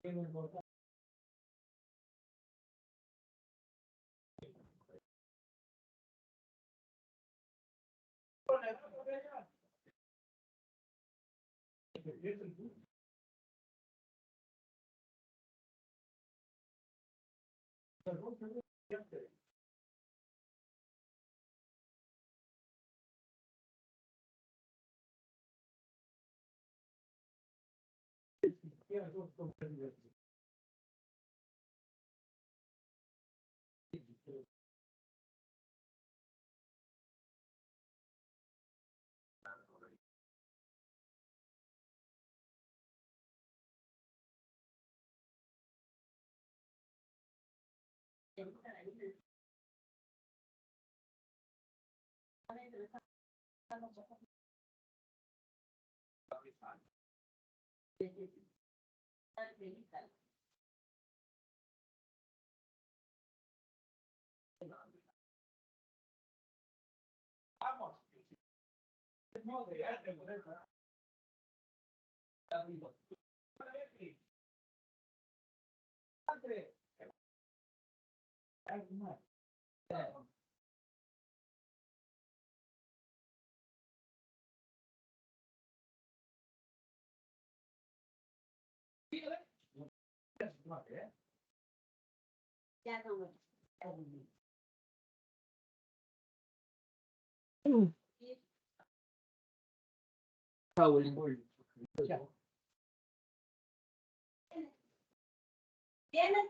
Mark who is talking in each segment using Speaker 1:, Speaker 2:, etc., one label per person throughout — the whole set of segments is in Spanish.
Speaker 1: Vienes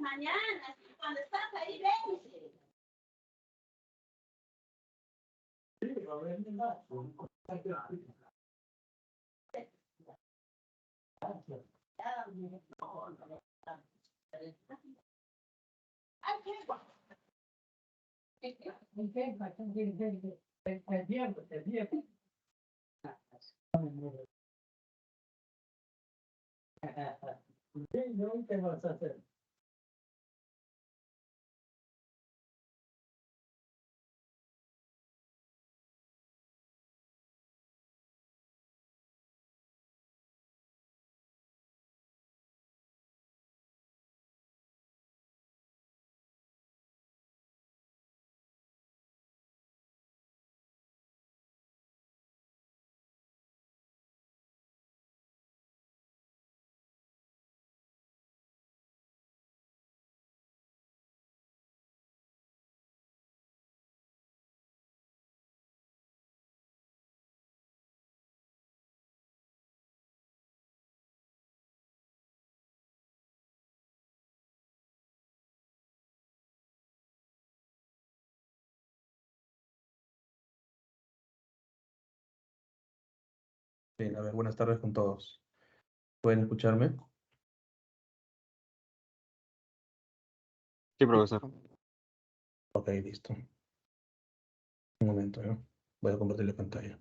Speaker 1: mañana, cuando estás ahí, ven.
Speaker 2: Bien, a ver, buenas tardes con todos. ¿Pueden escucharme?
Speaker 3: Sí, profesor.
Speaker 2: Ok, listo. Un momento, ¿no? Voy a compartir la pantalla.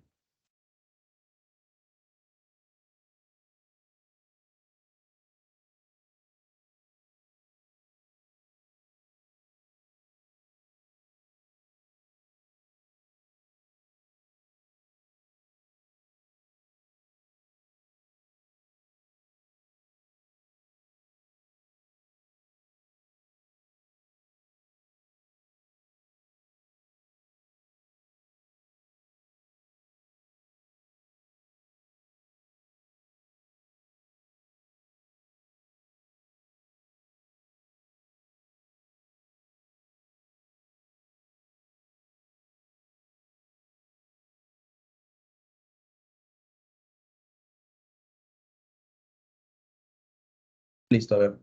Speaker 2: Listo, a ver.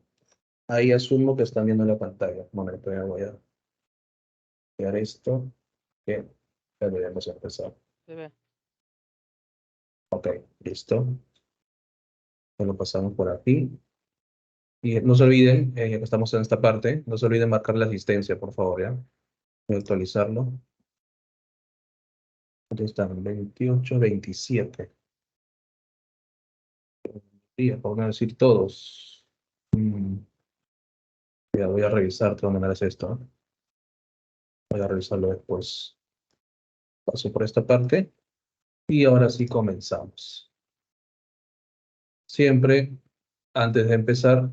Speaker 2: Ahí asumo que están viendo la pantalla. Un momento, ya voy a crear esto. Que ya deberíamos empezar.
Speaker 4: Se ve.
Speaker 2: Ok, listo. Ya lo pasamos por aquí. Y no se olviden, ya que estamos en esta parte, no se olviden marcar la asistencia, por favor, ¿ya? Voy a actualizarlo. Aquí están, 28, 27. Sí, vamos a decir todos. Ya voy a revisar de todas maneras esto, ¿no? Voy a revisarlo después. Paso por esta parte y ahora sí comenzamos. Siempre, antes de empezar,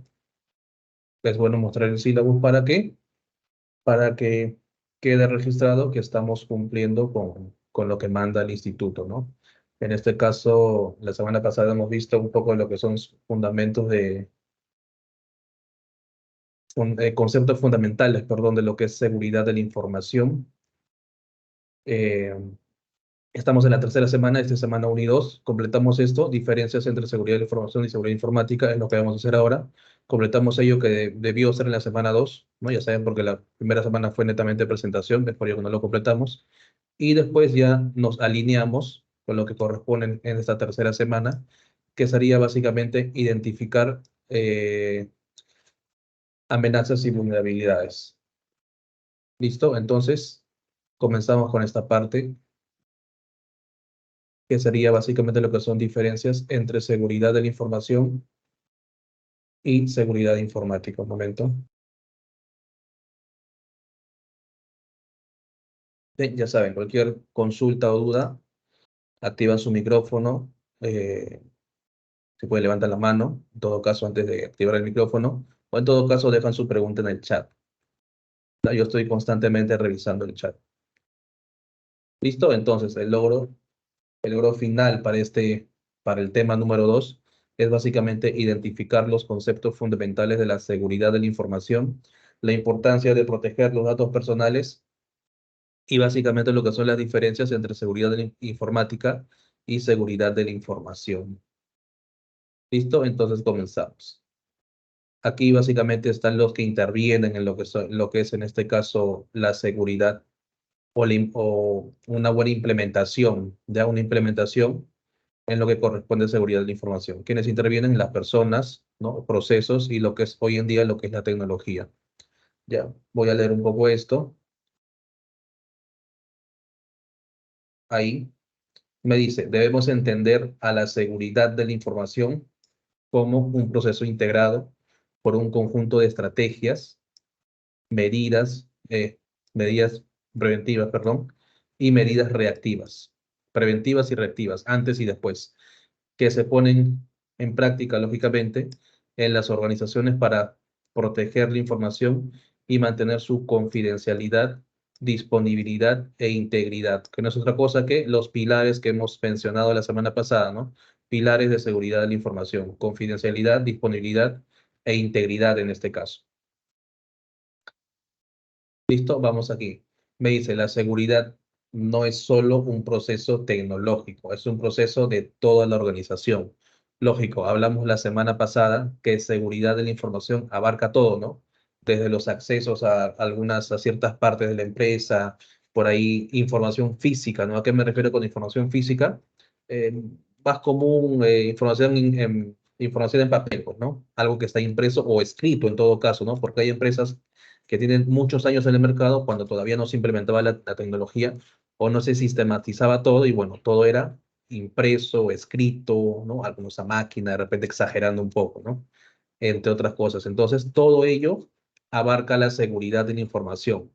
Speaker 2: es bueno mostrar el sílabus. ¿Para qué? Para que quede registrado que estamos cumpliendo con lo que manda el instituto, ¿no? En este caso, la semana pasada hemos visto un poco lo que son fundamentos conceptos fundamentales, perdón, de lo que es seguridad de la información. Eh, Estamos en la tercera semana, esta semana 1 y 2. Completamos esto, diferencias entre seguridad de la información y seguridad informática, es lo que vamos a hacer ahora. Completamos ello que debió ser en la semana 2, ¿no? Ya saben, porque la primera semana fue netamente presentación, es por ello que no lo completamos. Y después ya nos alineamos con lo que corresponde en esta tercera semana, que sería básicamente identificar amenazas y vulnerabilidades. ¿Listo? Entonces, comenzamos con esta parte, que sería básicamente lo que son diferencias entre seguridad de la información y seguridad informática. Un momento. Bien, ya saben, cualquier consulta o duda, activan su micrófono, se puede levantar la mano, en todo caso, antes de activar el micrófono, o en todo caso, dejan su pregunta en el chat. Yo estoy constantemente revisando el chat. ¿Listo? Entonces, el logro final para el tema número 2 es básicamente identificar los conceptos fundamentales de la seguridad de la información, la importancia de proteger los datos personales y básicamente lo que son las diferencias entre seguridad de la informática y seguridad de la información. ¿Listo? Entonces comenzamos. Aquí básicamente están los que intervienen en lo que es en este caso la seguridad o una buena implementación, ya una implementación en lo que corresponde a seguridad de la información. Quienes intervienen, las personas, ¿no? Procesos y lo que es hoy en día lo que es la tecnología. Ya, voy a leer un poco esto. Ahí me dice, debemos entender a la seguridad de la información como un proceso integrado por un conjunto de estrategias, medidas, medidas preventivas, perdón, y medidas reactivas, preventivas y reactivas, antes y después, que se ponen en práctica, lógicamente, en las organizaciones para proteger la información y mantener su confidencialidad, disponibilidad e integridad, que no es otra cosa que los pilares que hemos mencionado la semana pasada, ¿no? Pilares de seguridad de la información, confidencialidad, disponibilidad e integridad en este caso. Listo, vamos aquí. Me dice, la seguridad no es solo un proceso tecnológico, es un proceso de toda la organización. Lógico, hablamos la semana pasada que seguridad de la información abarca todo, ¿no? Desde los accesos a ciertas partes de la empresa, por ahí información física, ¿no? ¿A qué me refiero con información física? Eh, Más común, información en papel, pues, ¿no? Algo que está impreso o escrito en todo caso, ¿no? Porque hay empresas que tienen muchos años en el mercado cuando todavía no se implementaba la tecnología o no se sistematizaba todo y bueno, todo era impreso, escrito, ¿no? Algunos a máquina, de repente exagerando un poco, ¿no? Entre otras cosas. Entonces, todo ello abarca la seguridad de la información,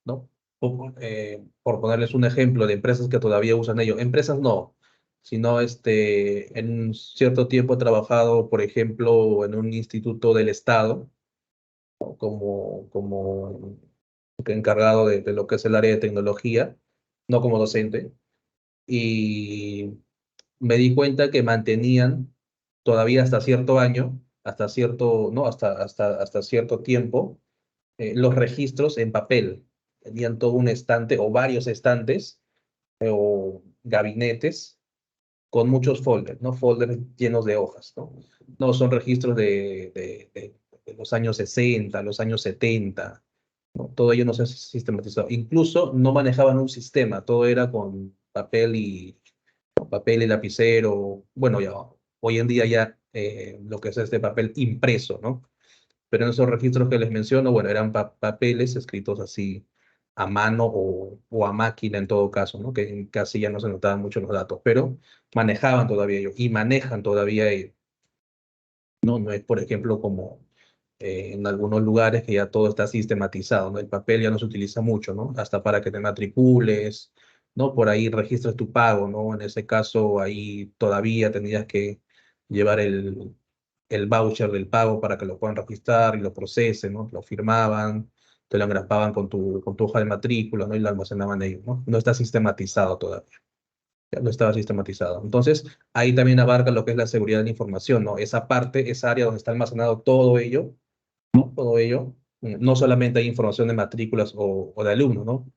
Speaker 2: ¿no? Por ponerles un ejemplo de empresas que todavía usan ello. Empresas no, sino en cierto tiempo he trabajado, por ejemplo, en un instituto del Estado, como encargado de lo que es el área de tecnología, no como docente, y me di cuenta que mantenían todavía hasta cierto año, hasta cierto, no, hasta cierto tiempo, los registros en papel. Tenían todo un estante o varios estantes o gabinetes con muchos folders, ¿no? Folders llenos de hojas, ¿no? No, son registros de los años 60, los años 70, ¿no? Todo ello no se ha sistematizado. Incluso no manejaban un sistema, todo era con papel y lapicero. Bueno, ya hoy en día ya lo que es este papel impreso, ¿no? Pero en esos registros que les menciono, bueno, eran papeles escritos así a mano o a máquina en todo caso, ¿no? Que casi ya no se notaban mucho los datos, pero manejaban todavía ellos y manejan todavía ellos, ¿no? No es, por ejemplo, como en algunos lugares que ya todo está sistematizado, ¿no? El papel ya no se utiliza mucho, ¿no? Hasta para que te matricules, ¿no? Por ahí registras tu pago, ¿no? En ese caso, ahí todavía tendrías que llevar el voucher del pago para que lo puedan registrar y lo procesen, ¿no? Lo firmaban, te lo engrapaban con tu hoja de matrícula, ¿no? Y lo almacenaban ellos, ¿no? No está sistematizado todavía. Ya no estaba sistematizado. Entonces, ahí también abarca lo que es la seguridad de la información, ¿no? Esa parte, esa área donde está almacenado todo ello, ¿no? Todo ello. No solamente hay información de matrículas o de alumnos, ¿no?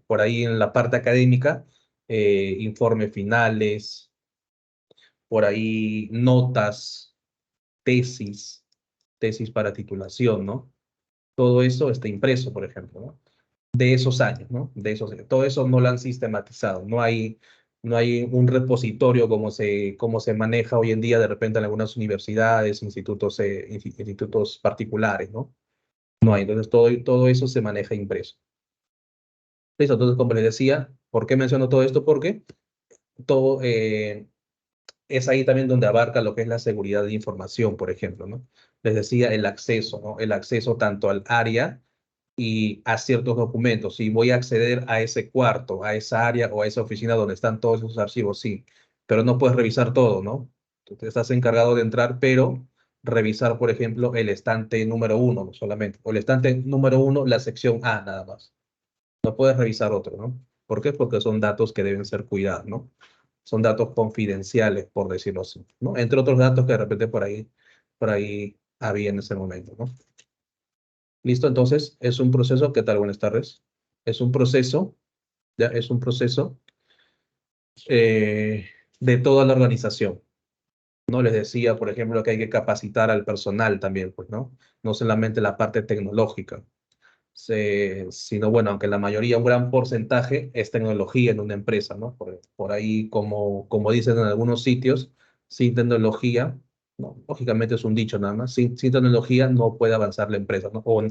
Speaker 2: Por ahí en la parte académica, informes finales, por ahí notas, tesis, tesis para titulación, ¿no? Todo eso está impreso, por ejemplo, ¿no? De esos años, ¿no? De esos, todo eso no lo han sistematizado. No hay un repositorio como se maneja hoy en día de repente en algunas universidades, institutos particulares, ¿no? No hay. Entonces, todo eso se maneja impreso. Listo. Entonces, como les decía, ¿por qué menciono todo esto? Porque todo, es ahí también donde abarca lo que es la seguridad de información, por ejemplo, ¿no? Les decía el acceso, ¿no? El acceso tanto al área y a ciertos documentos. Si voy a acceder a ese cuarto, a esa área o a esa oficina donde están todos esos archivos, sí, pero no puedes revisar todo, ¿no? Tú te estás encargado de entrar, pero revisar, por ejemplo, el estante número uno no solamente, o el estante número uno, la sección A nada más. No puedes revisar otro, ¿no? ¿Por qué? Porque son datos que deben ser cuidados, ¿no? Son datos confidenciales, por decirlo así, ¿no? Entre otros datos que de repente por ahí había en ese momento, ¿no? Listo, entonces es un proceso, ¿qué tal? Buenas tardes. Es un proceso, ya es un proceso de toda la organización. No les decía, por ejemplo, que hay que capacitar al personal también, pues, ¿no? No solamente la parte tecnológica, sino, bueno, aunque la mayoría, un gran porcentaje es tecnología en una empresa, ¿no? Por ahí, como dicen en algunos sitios, sin tecnología, no, lógicamente es un dicho nada más, sin tecnología no puede avanzar la empresa, ¿no? O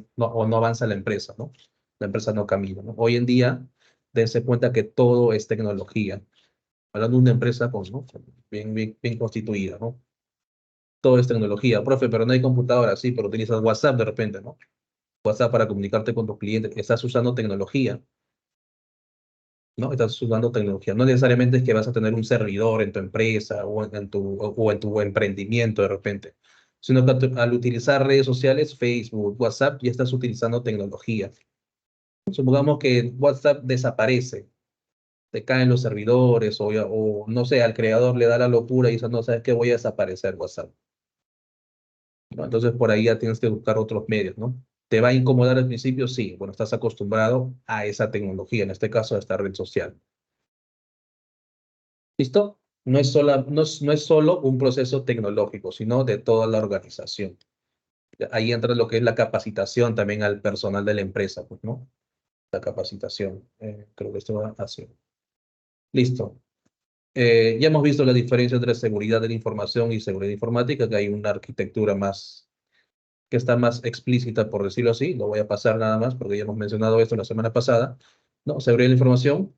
Speaker 2: no avanza la empresa, ¿no? La empresa no camina, ¿no? Hoy en día, dense cuenta que todo es tecnología. Hablando de una empresa ¿no? Bien constituida, ¿no? Todo es tecnología. Profe, pero no hay computadora, sí, pero utilizas WhatsApp de repente, ¿no? WhatsApp para comunicarte con tus clientes. Estás usando tecnología, ¿no? Estás usando tecnología. No necesariamente es que vas a tener un servidor en tu empresa o en tu emprendimiento de repente, sino que al utilizar redes sociales, Facebook, WhatsApp, ya estás utilizando tecnología. Supongamos que WhatsApp desaparece, te caen los servidores o no sé, al creador le da la locura y dice, no, ¿sabes qué? Voy a desaparecer WhatsApp, ¿no? Entonces por ahí ya tienes que buscar otros medios, ¿no? ¿Te va a incomodar al principio? Sí, bueno, estás acostumbrado a esa tecnología, en este caso a esta red social. ¿Listo? No es solo un proceso tecnológico, sino de toda la organización. Ahí entra lo que es la capacitación también al personal de la empresa, pues, ¿no? La capacitación. Creo que esto va así. Listo. Ya hemos visto la diferencia entre seguridad de la información y seguridad informática, que hay una arquitectura más, que está más explícita, por decirlo así. Lo voy a pasar nada más porque ya hemos mencionado esto la semana pasada. ¿No? Seguridad de la información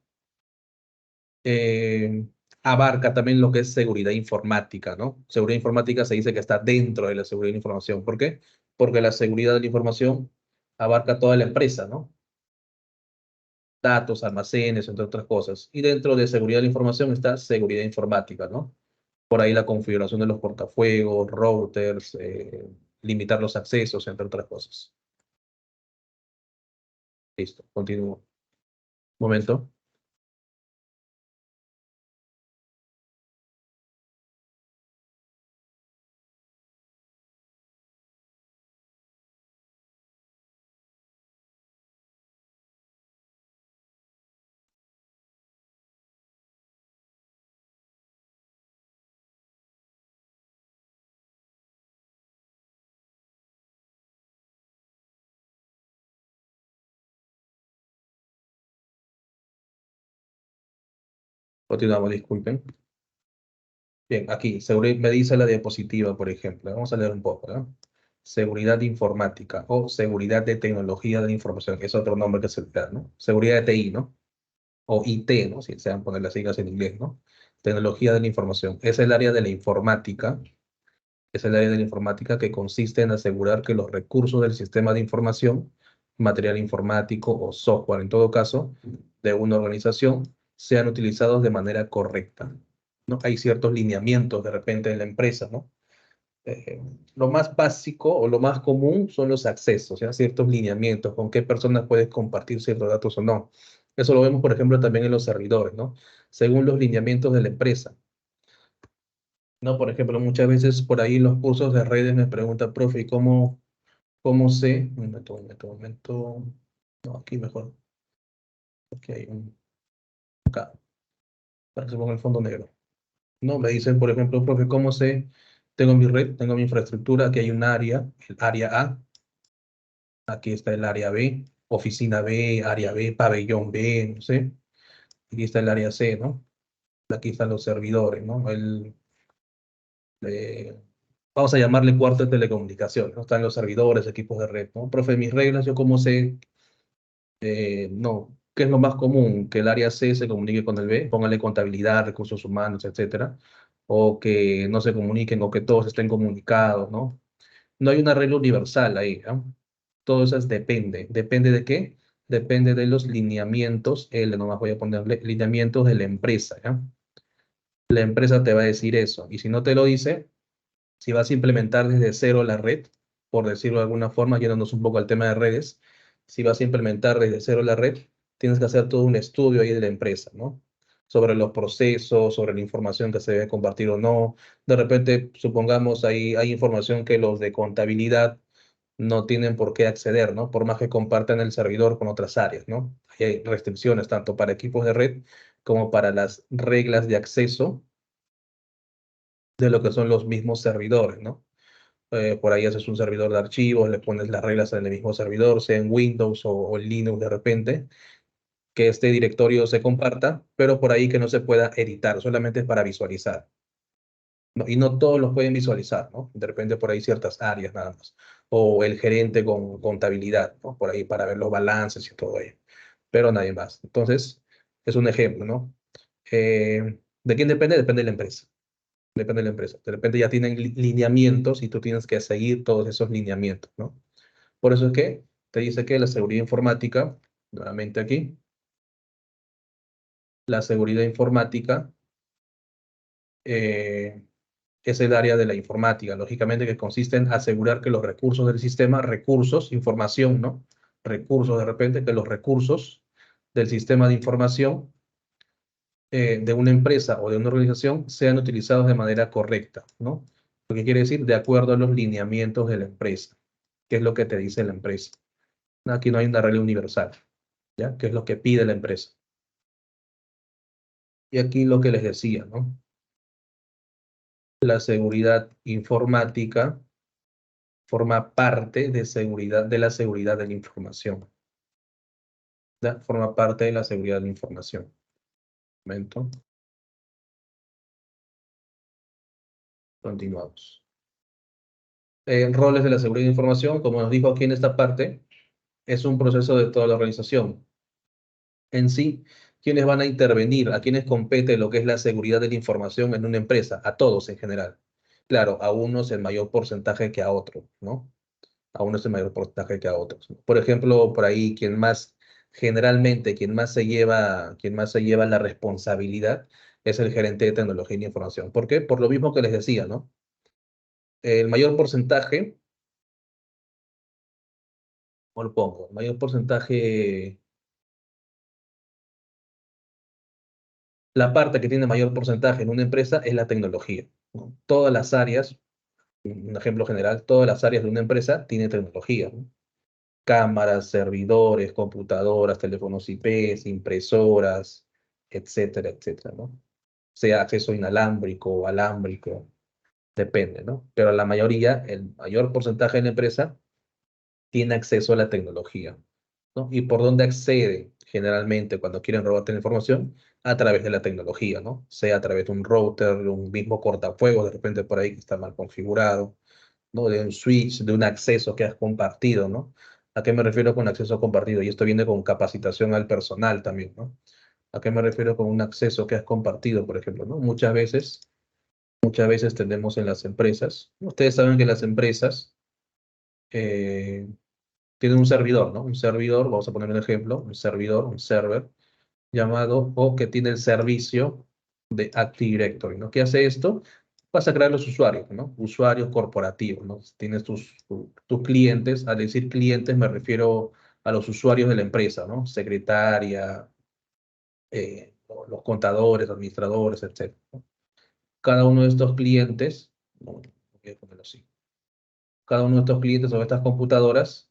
Speaker 2: eh, abarca también lo que es seguridad informática, ¿no? Seguridad informática se dice que está dentro de la seguridad de la información. ¿Por qué? Porque la seguridad de la información abarca toda la empresa, ¿no? Datos, almacenes, entre otras cosas. Y dentro de seguridad de la información está seguridad informática, ¿no? Por ahí la configuración de los portafuegos, routers, limitar los accesos, entre otras cosas. Listo, continúo. Momento. Continuamos, disculpen. Bien, aquí me dice la diapositiva, por ejemplo. Vamos a leer un poco, ¿no? Seguridad informática o seguridad de tecnología de la información, que es otro nombre que se le da, ¿no? Seguridad de TI, ¿no? O IT, ¿no? Si se van a poner las siglas en inglés, ¿no? Tecnología de la información. Es el área de la informática, es el área de la informática que consiste en asegurar que los recursos del sistema de información, material informático o software, en todo caso, de una organización, sean utilizados de manera correcta, ¿no? Hay ciertos lineamientos de repente en la empresa, ¿no? lo más básico o lo más común son los accesos, ¿ya? Ciertos lineamientos, con qué personas puedes compartir ciertos datos o no. Eso lo vemos, por ejemplo, también en los servidores, ¿no? Según los lineamientos de la empresa. ¿No? Por ejemplo, muchas veces por ahí en los cursos de redes me preguntan, profe, ¿y cómo sé? Un momento. No, aquí mejor. Aquí hay acá, para que se ponga el fondo negro. No, me dicen, por ejemplo, profe, ¿cómo sé? Tengo mi red, tengo mi infraestructura, aquí hay un área, el área A, aquí está el área B, oficina B, área B, pabellón B, no sé. Aquí está el área C, ¿no? Aquí están los servidores, ¿no? Eh, vamos a llamarle cuarto de telecomunicaciones, ¿no? Están los servidores, equipos de red, ¿no? Profe, mis reglas, ¿yo cómo sé? No, ¿qué es lo más común? Que el área C se comunique con el B, póngale contabilidad, recursos humanos, etcétera, o que no se comuniquen o que todos estén comunicados, ¿no? No hay una regla universal ahí, ¿no? Todo eso depende. ¿Depende de qué? Depende de los lineamientos, nomás voy a ponerle lineamientos de la empresa, ¿ya? La empresa te va a decir eso, y si no te lo dice, si vas a implementar desde cero la red, por decirlo de alguna forma, yéndonos un poco al tema de redes, si vas a implementar desde cero la red, tienes que hacer todo un estudio ahí de la empresa, ¿no? Sobre los procesos, sobre la información que se debe compartir o no. De repente, supongamos, ahí hay información que los de contabilidad no tienen por qué acceder, ¿no? Por más que compartan el servidor con otras áreas, ¿no? Ahí hay restricciones tanto para equipos de red como para las reglas de acceso de lo que son los mismos servidores, ¿no? Por ahí haces un servidor de archivos, le pones las reglas en el mismo servidor, sea en Windows o en Linux de repente, que este directorio se comparta, pero por ahí que no se pueda editar, solamente es para visualizar, ¿no? Y no todos los pueden visualizar, ¿no? De repente por ahí ciertas áreas nada más. O el gerente con contabilidad, ¿no? Por ahí para ver los balances y todo ello. Pero nadie más. Entonces, es un ejemplo, ¿no? ¿De quién depende? Depende de la empresa. Depende de la empresa. De repente ya tienen lineamientos y tú tienes que seguir todos esos lineamientos, ¿no? Por eso es que te dice que la seguridad informática, nuevamente aquí, la seguridad informática eh, es el área de la informática, lógicamente que consiste en asegurar que los recursos del sistema, recursos, información, ¿no? Recursos, de repente, que los recursos del sistema de información de una empresa o de una organización sean utilizados de manera correcta, ¿no? Lo que quiere decir de acuerdo a los lineamientos de la empresa, que es lo que te dice la empresa. Aquí no hay una regla universal, ¿ya? Que es lo que pide la empresa. Y aquí lo que les decía, ¿no? La seguridad informática forma parte de la seguridad de la información. ¿Ya? Forma parte de la seguridad de la información. Momento. Continuamos. Roles de la seguridad de la información, como nos dijo aquí en esta parte, es un proceso de toda la organización. En sí, ¿quiénes van a intervenir? ¿A quiénes compete lo que es la seguridad de la información en una empresa? A todos en general. Claro, a unos en mayor porcentaje que a otros, ¿no? A unos en mayor porcentaje que a otros. Por ejemplo, por ahí generalmente, quien más se lleva la responsabilidad es el gerente de tecnología y información. ¿Por qué? Por lo mismo que les decía, ¿no? El mayor porcentaje, ¿cómo lo pongo? El mayor porcentaje, la parte que tiene mayor porcentaje en una empresa es la tecnología, ¿no? Todas las áreas, un ejemplo general, todas las áreas de una empresa tienen tecnología, ¿no? Cámaras, servidores, computadoras, teléfonos IP, impresoras, etcétera, etcétera, ¿no? Sea acceso inalámbrico o alámbrico, depende, ¿no? Pero la mayoría, el mayor porcentaje de la empresa tiene acceso a la tecnología, ¿no? ¿Y por dónde accede generalmente cuando quieren robarte la información? A través de la tecnología, ¿no? Sea a través de un router, de un mismo cortafuegos, de repente por ahí que está mal configurado, ¿no? De un switch, de un acceso que has compartido, ¿no? ¿A qué me refiero con acceso compartido? Y esto viene con capacitación al personal también, ¿no? ¿A qué me refiero con un acceso que has compartido, por ejemplo, ¿no? Muchas veces tenemos en las empresas, ustedes saben que las empresas eh, tienen un servidor, ¿no? Un servidor, vamos a poner un ejemplo, un servidor, un server, llamado, o que tiene el servicio de Active Directory, ¿no? ¿Qué hace esto? vas a crear los usuarios, ¿no? Usuarios corporativos, ¿no? Tienes tus clientes. Al decir clientes me refiero a los usuarios de la empresa, ¿no? Secretaria, los contadores, administradores, etc. Cada uno de estos clientes, no, voy a ponerlo así. Cada uno de estos clientes o estas computadoras,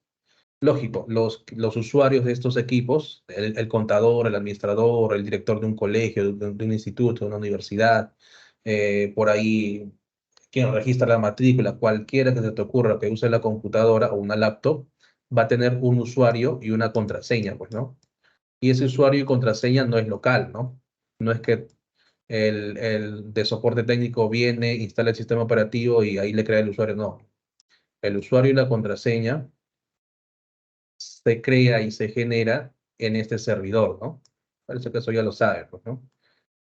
Speaker 2: lógico, los usuarios de estos equipos, el contador, el administrador, el director de un colegio, de un instituto, de una universidad, por ahí quien registra la matrícula, cualquiera que se te ocurra que use la computadora o una laptop, va a tener un usuario y una contraseña, pues, ¿no? Y ese usuario y contraseña no es local, ¿no? No es que el de soporte técnico viene, instala el sistema operativo y ahí le crea el usuario, no. El usuario y la contraseña se crea y se genera en este servidor, ¿no? Parece que eso ya lo sabe, pues, ¿no?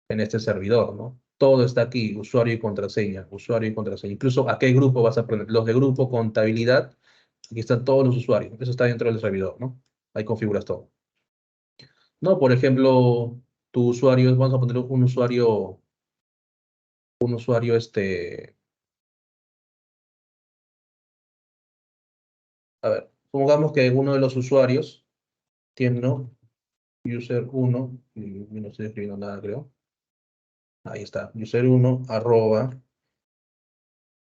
Speaker 2: En este servidor, ¿no? Todo está aquí, usuario y contraseña, usuario y contraseña. Incluso a qué grupo vas a poner. Los de grupo contabilidad, aquí están todos los usuarios. Eso está dentro del servidor, ¿no? Ahí configuras todo. No, por ejemplo, tu usuario, vamos a poner un usuario, a ver, supongamos que uno de los usuarios tiene, ¿no? User 1, y no estoy escribiendo nada, creo. Ahí está, user1 arroba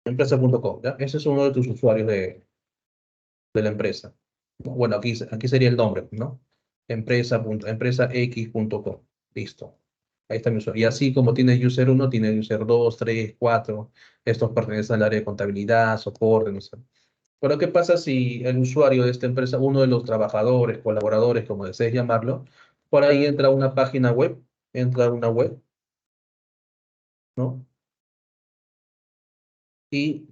Speaker 2: empresa.com, ¿ya? Ese es uno de tus usuarios de la empresa. Bueno, aquí sería el nombre, ¿no? Empresax.com. Listo. Ahí está mi usuario. Y así como tiene user 1, tiene user 2, 3, 4. Estos pertenecen al área de contabilidad, soporte, no sé. Pero ¿qué pasa si el usuario de esta empresa, uno de los trabajadores, colaboradores, como desees llamarlo, por ahí entra a una página web, entra a una web, ¿no? Y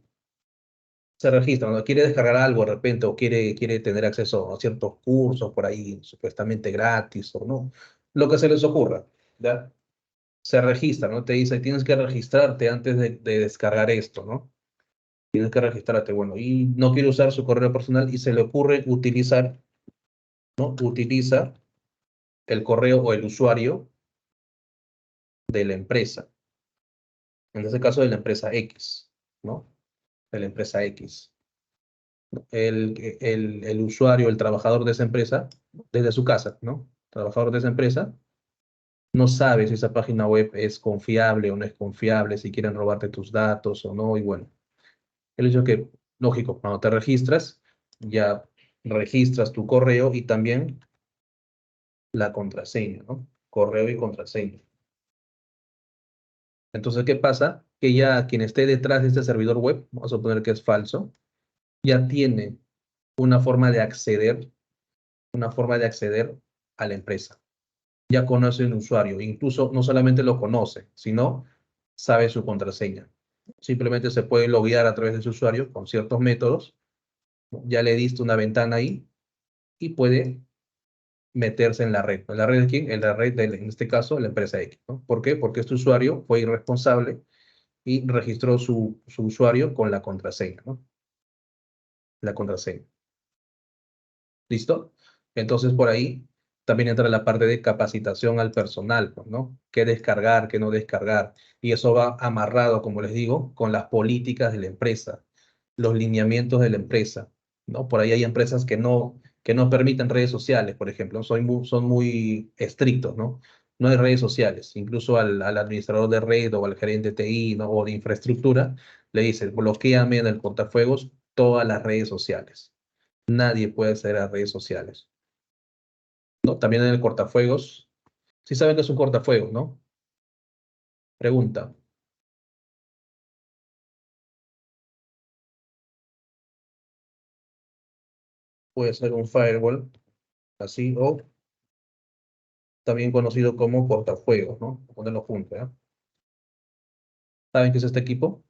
Speaker 2: se registra, ¿no? Quiere descargar algo de repente o quiere tener acceso a ciertos cursos por ahí supuestamente gratis o no, lo que se les ocurra, ¿ya? Se registra, ¿no? Te dice, tienes que registrarte antes de descargar esto, ¿no? Tienes que registrarte, bueno, y no quiere usar su correo personal y se le ocurre utilizar, ¿no? Utiliza el correo o el usuario de la empresa, en este caso de la empresa X, ¿no? De la empresa X. El usuario, el trabajador de esa empresa, desde su casa, ¿no? Trabajador de esa empresa, no sabe si esa página web es confiable o no es confiable, si quieren robarte tus datos o no, y bueno, el hecho que, lógico, cuando te registras, ya registras tu correo y también la contraseña, ¿no? Correo y contraseña. Entonces, ¿qué pasa? Que ya quien esté detrás de este servidor web, vamos a suponer que es falso, ya tiene una forma de acceder, una forma de acceder a la empresa. Ya conoce un usuario, incluso no solamente lo conoce, sino sabe su contraseña. Simplemente se puede loguear a través de su usuario con ciertos métodos. Ya le diste una ventana ahí y puede meterse en la red. ¿En la red de quién? En la red de, en este caso, la empresa X, ¿no? ¿Por qué? Porque este usuario fue irresponsable y registró su usuario con la contraseña, ¿no? La contraseña. ¿Listo? Entonces, por ahí también entra la parte de capacitación al personal, pues, ¿no? ¿Qué descargar, qué no descargar? Y eso va amarrado, como les digo, con las políticas de la empresa, los lineamientos de la empresa, ¿no? Por ahí hay empresas que no permiten redes sociales, por ejemplo, son muy estrictos, ¿no? No hay redes sociales. Incluso al administrador de red o al gerente de TI, ¿no? O de infraestructura, le dicen, bloqueame en el cortafuegos todas las redes sociales. Nadie puede acceder a redes sociales, ¿no? También en el cortafuegos. Sí saben que es un cortafuegos, ¿no? Pregunta. Puede ser un firewall, así, o también conocido como cortafuegos, ¿no? Ponerlo junto, ¿ya? ¿Saben qué es este equipo?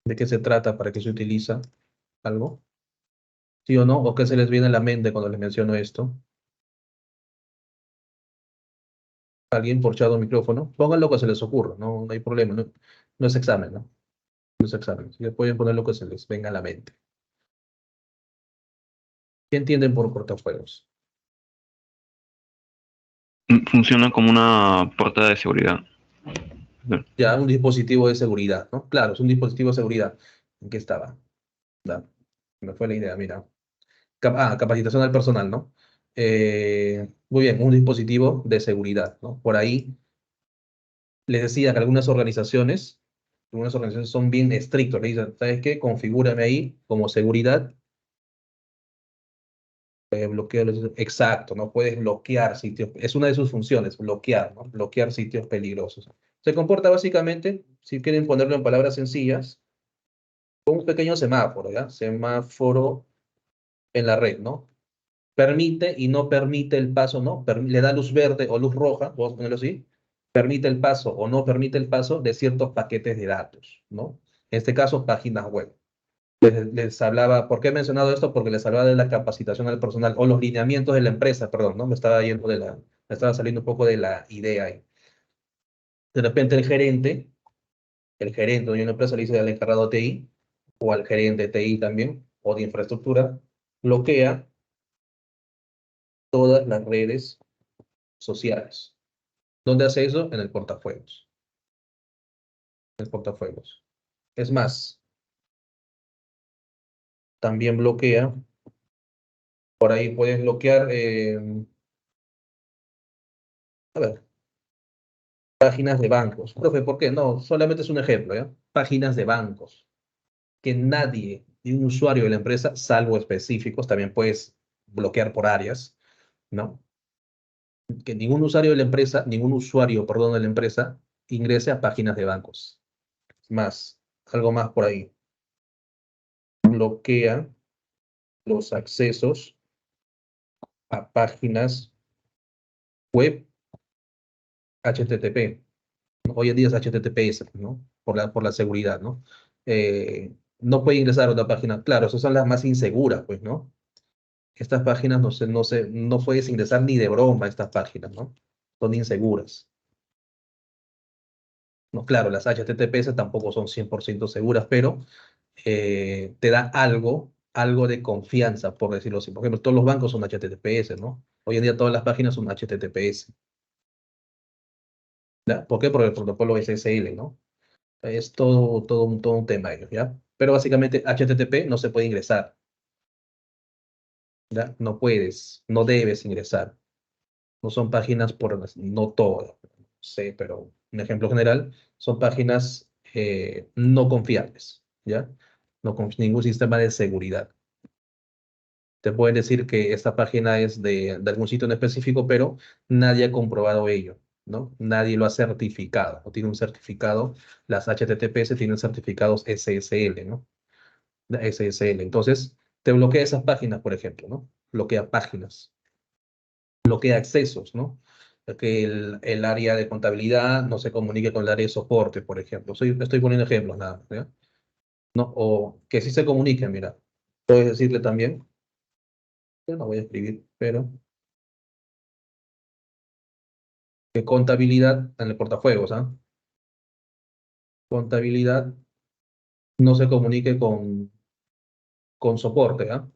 Speaker 2: ¿De qué se trata? ¿Para qué se utiliza? ¿Algo? ¿Sí o no? ¿O qué se les viene a la mente cuando les menciono esto? ¿Alguien porchado micrófono? Pongan lo que se les ocurra, no hay problema, no es examen, ¿no? No es examen. Sí, pueden poner lo que se les venga a la mente. ¿Qué entienden por cortafuegos?
Speaker 3: Funciona como una puerta de seguridad.
Speaker 2: Ya, un dispositivo de seguridad, ¿no? Claro, es un dispositivo de seguridad. ¿En qué estaba? Ya, me fue la idea, mira. Capacitación al personal, ¿no? Muy bien, un dispositivo de seguridad, ¿no? Por ahí les decía que algunas organizaciones son bien estrictos. Le dicen, ¿sabes qué? Configúrame ahí como seguridad. Bloqueo, exacto, no puedes bloquear sitios. Es una de sus funciones, bloquear, ¿no? Bloquear sitios peligrosos. Se comporta básicamente, si quieren ponerlo en palabras sencillas, como un pequeño semáforo, ¿ya? Semáforo en la red, ¿no? Permite y no permite el paso, ¿no? Le da luz verde o luz roja, vamos a ponerlo así, permite el paso o no permite el paso de ciertos paquetes de datos, ¿no? En este caso, páginas web. Les hablaba, ¿por qué he mencionado esto? Porque les hablaba de la capacitación al personal o los lineamientos de la empresa, perdón, ¿no? Me estaba saliendo un poco de la idea ahí. De repente el gerente de una empresa le dice al encargado de TI o al gerente de TI también o de infraestructura, bloquea todas las redes sociales. ¿Dónde hace eso? En el portafuegos. En el portafuegos. Es más, también bloquea, por ahí puedes bloquear, a ver, páginas de bancos. Profe, ¿por qué? No, solamente es un ejemplo, ¿ya? Páginas de bancos. Que nadie, ni un usuario de la empresa, salvo específicos, también puedes bloquear por áreas, ¿no? Que ningún usuario de la empresa, ningún usuario, perdón, de la empresa, ingrese a páginas de bancos. Más, algo más por ahí. Bloquea los accesos a páginas web HTTP. Hoy en día es HTTPS, ¿no? Por la seguridad, ¿no? No puede ingresar a otra página. Claro, esas son las más inseguras, pues, ¿no? Estas páginas no puedes ingresar ni de broma a estas páginas, ¿no? Son inseguras. No, claro, las HTTPS tampoco son 100% seguras, pero te da algo de confianza, por decirlo así. Por ejemplo, todos los bancos son HTTPS, ¿no? Hoy en día todas las páginas son HTTPS. ¿Ya? ¿Por qué? Por el protocolo SSL, ¿no? Es todo un tema ellos, ¿ya? Pero básicamente HTTP no se puede ingresar, ¿ya? No puedes, no debes ingresar. No son páginas no todas, no sé, pero un ejemplo general, son páginas no confiables, ¿ya? No con ningún sistema de seguridad. Te pueden decir que esta página es de algún sitio en específico, pero nadie ha comprobado ello, ¿no? Nadie lo ha certificado, o tiene un certificado, las HTTPS tienen certificados SSL, ¿no? De SSL. Entonces, te bloquea esas páginas, por ejemplo, ¿no? Bloquea páginas, bloquea accesos, ¿no? Que el área de contabilidad no se comunique con el área de soporte, por ejemplo. Estoy poniendo ejemplos nada más, ¿ya? ¿No? O que sí se comuniquen, mira. Puedes decirle también, yo no voy a escribir, pero que contabilidad en el portafuegos, ¿ah? Contabilidad no se comunique con soporte, ¿ah?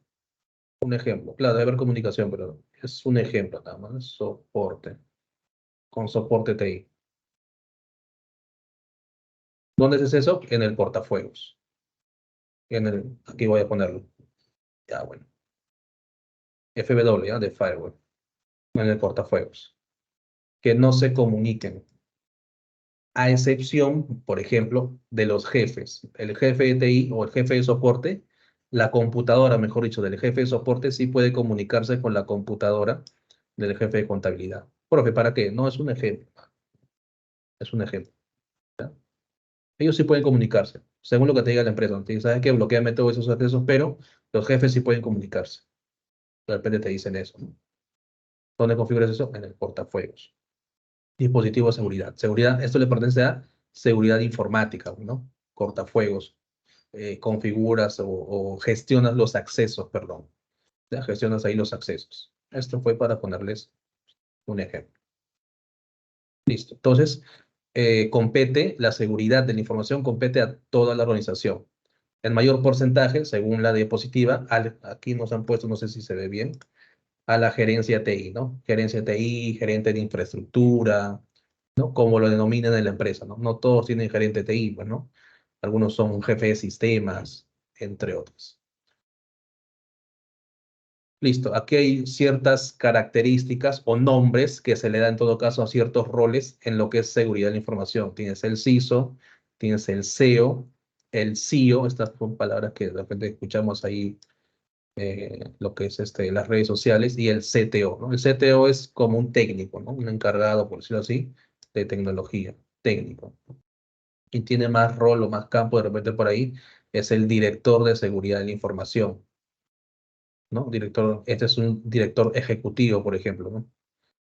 Speaker 2: Un ejemplo. Claro, debe haber comunicación, pero es un ejemplo nada más. Soporte. Con soporte TI. ¿Dónde es eso? En el portafuegos. Aquí voy a ponerlo. Ya, bueno. FW, ¿ya? De firewall. En el portafuegos. Que no se comuniquen. A excepción, por ejemplo, de los jefes. El jefe de TI o el jefe de soporte, la computadora, mejor dicho, del jefe de soporte sí puede comunicarse con la computadora del jefe de contabilidad. Profe, ¿para qué? No, es un ejemplo. Es un ejemplo. ¿Ya? Ellos sí pueden comunicarse, según lo que te diga la empresa. ¿No? Sabes que bloqueame todos esos accesos, pero los jefes sí pueden comunicarse. De repente te dicen eso, ¿no? ¿Dónde configuras eso? En el portafuegos. Dispositivo de seguridad. Seguridad, esto le pertenece a seguridad informática, ¿no? Cortafuegos. Configuras o gestionas los accesos, perdón. Ya gestionas ahí los accesos. Esto fue para ponerles un ejemplo. Listo. Entonces, compete, la seguridad de la información compete a toda la organización. El mayor porcentaje, según la diapositiva, aquí nos han puesto, no sé si se ve bien, a la gerencia TI, ¿no? Gerencia TI, gerente de infraestructura, ¿no? Como lo denominan en la empresa, ¿no? No todos tienen gerente TI, pues, ¿no? Algunos son jefe de sistemas, entre otros. Listo, aquí hay ciertas características o nombres que se le dan en todo caso a ciertos roles en lo que es seguridad de la información. Tienes el CISO, tienes el CEO, el CIO, estas son palabras que de repente escuchamos ahí, lo que es las redes sociales, y el CTO, ¿no? El CTO es como un técnico, ¿no? Un encargado, por decirlo así, de tecnología, técnico. Y tiene más rol o más campo de repente por ahí, es el director de seguridad de la información, ¿no? Director, este es un director ejecutivo, por ejemplo, ¿no?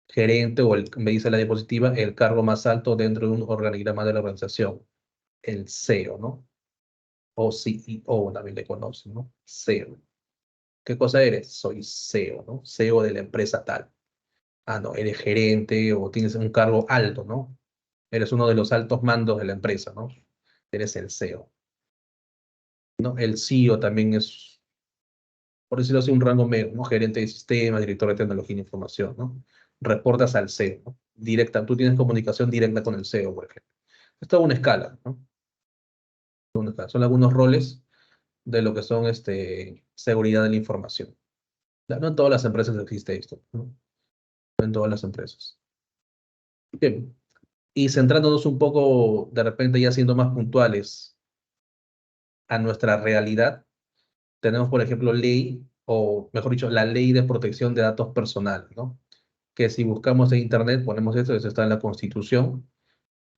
Speaker 2: Gerente o me dice la diapositiva, el cargo más alto dentro de un organigrama de la organización, el CEO, ¿no? O CEO también le conocen, ¿no? CEO. ¿Qué cosa eres? Soy CEO, ¿no? CEO de la empresa tal. Ah, no, eres gerente o tienes un cargo alto, ¿no? Eres uno de los altos mandos de la empresa, ¿no? Eres el CEO, ¿no? El CEO también es, por decirlo así, un rango medio, ¿no? Gerente de sistemas, director de tecnología e información, ¿no? Reportas al CEO, ¿no? Directa, tú tienes comunicación directa con el CEO, por ejemplo. Es toda una escala, ¿no? Son algunos roles de lo que son seguridad de la información. No en todas las empresas existe esto, ¿no? No en todas las empresas. Bien. Y centrándonos un poco, de repente ya siendo más puntuales a nuestra realidad, tenemos, por ejemplo, ley, o mejor dicho, la ley de protección de datos personales, ¿no? Que si buscamos en Internet, ponemos eso está en la Constitución.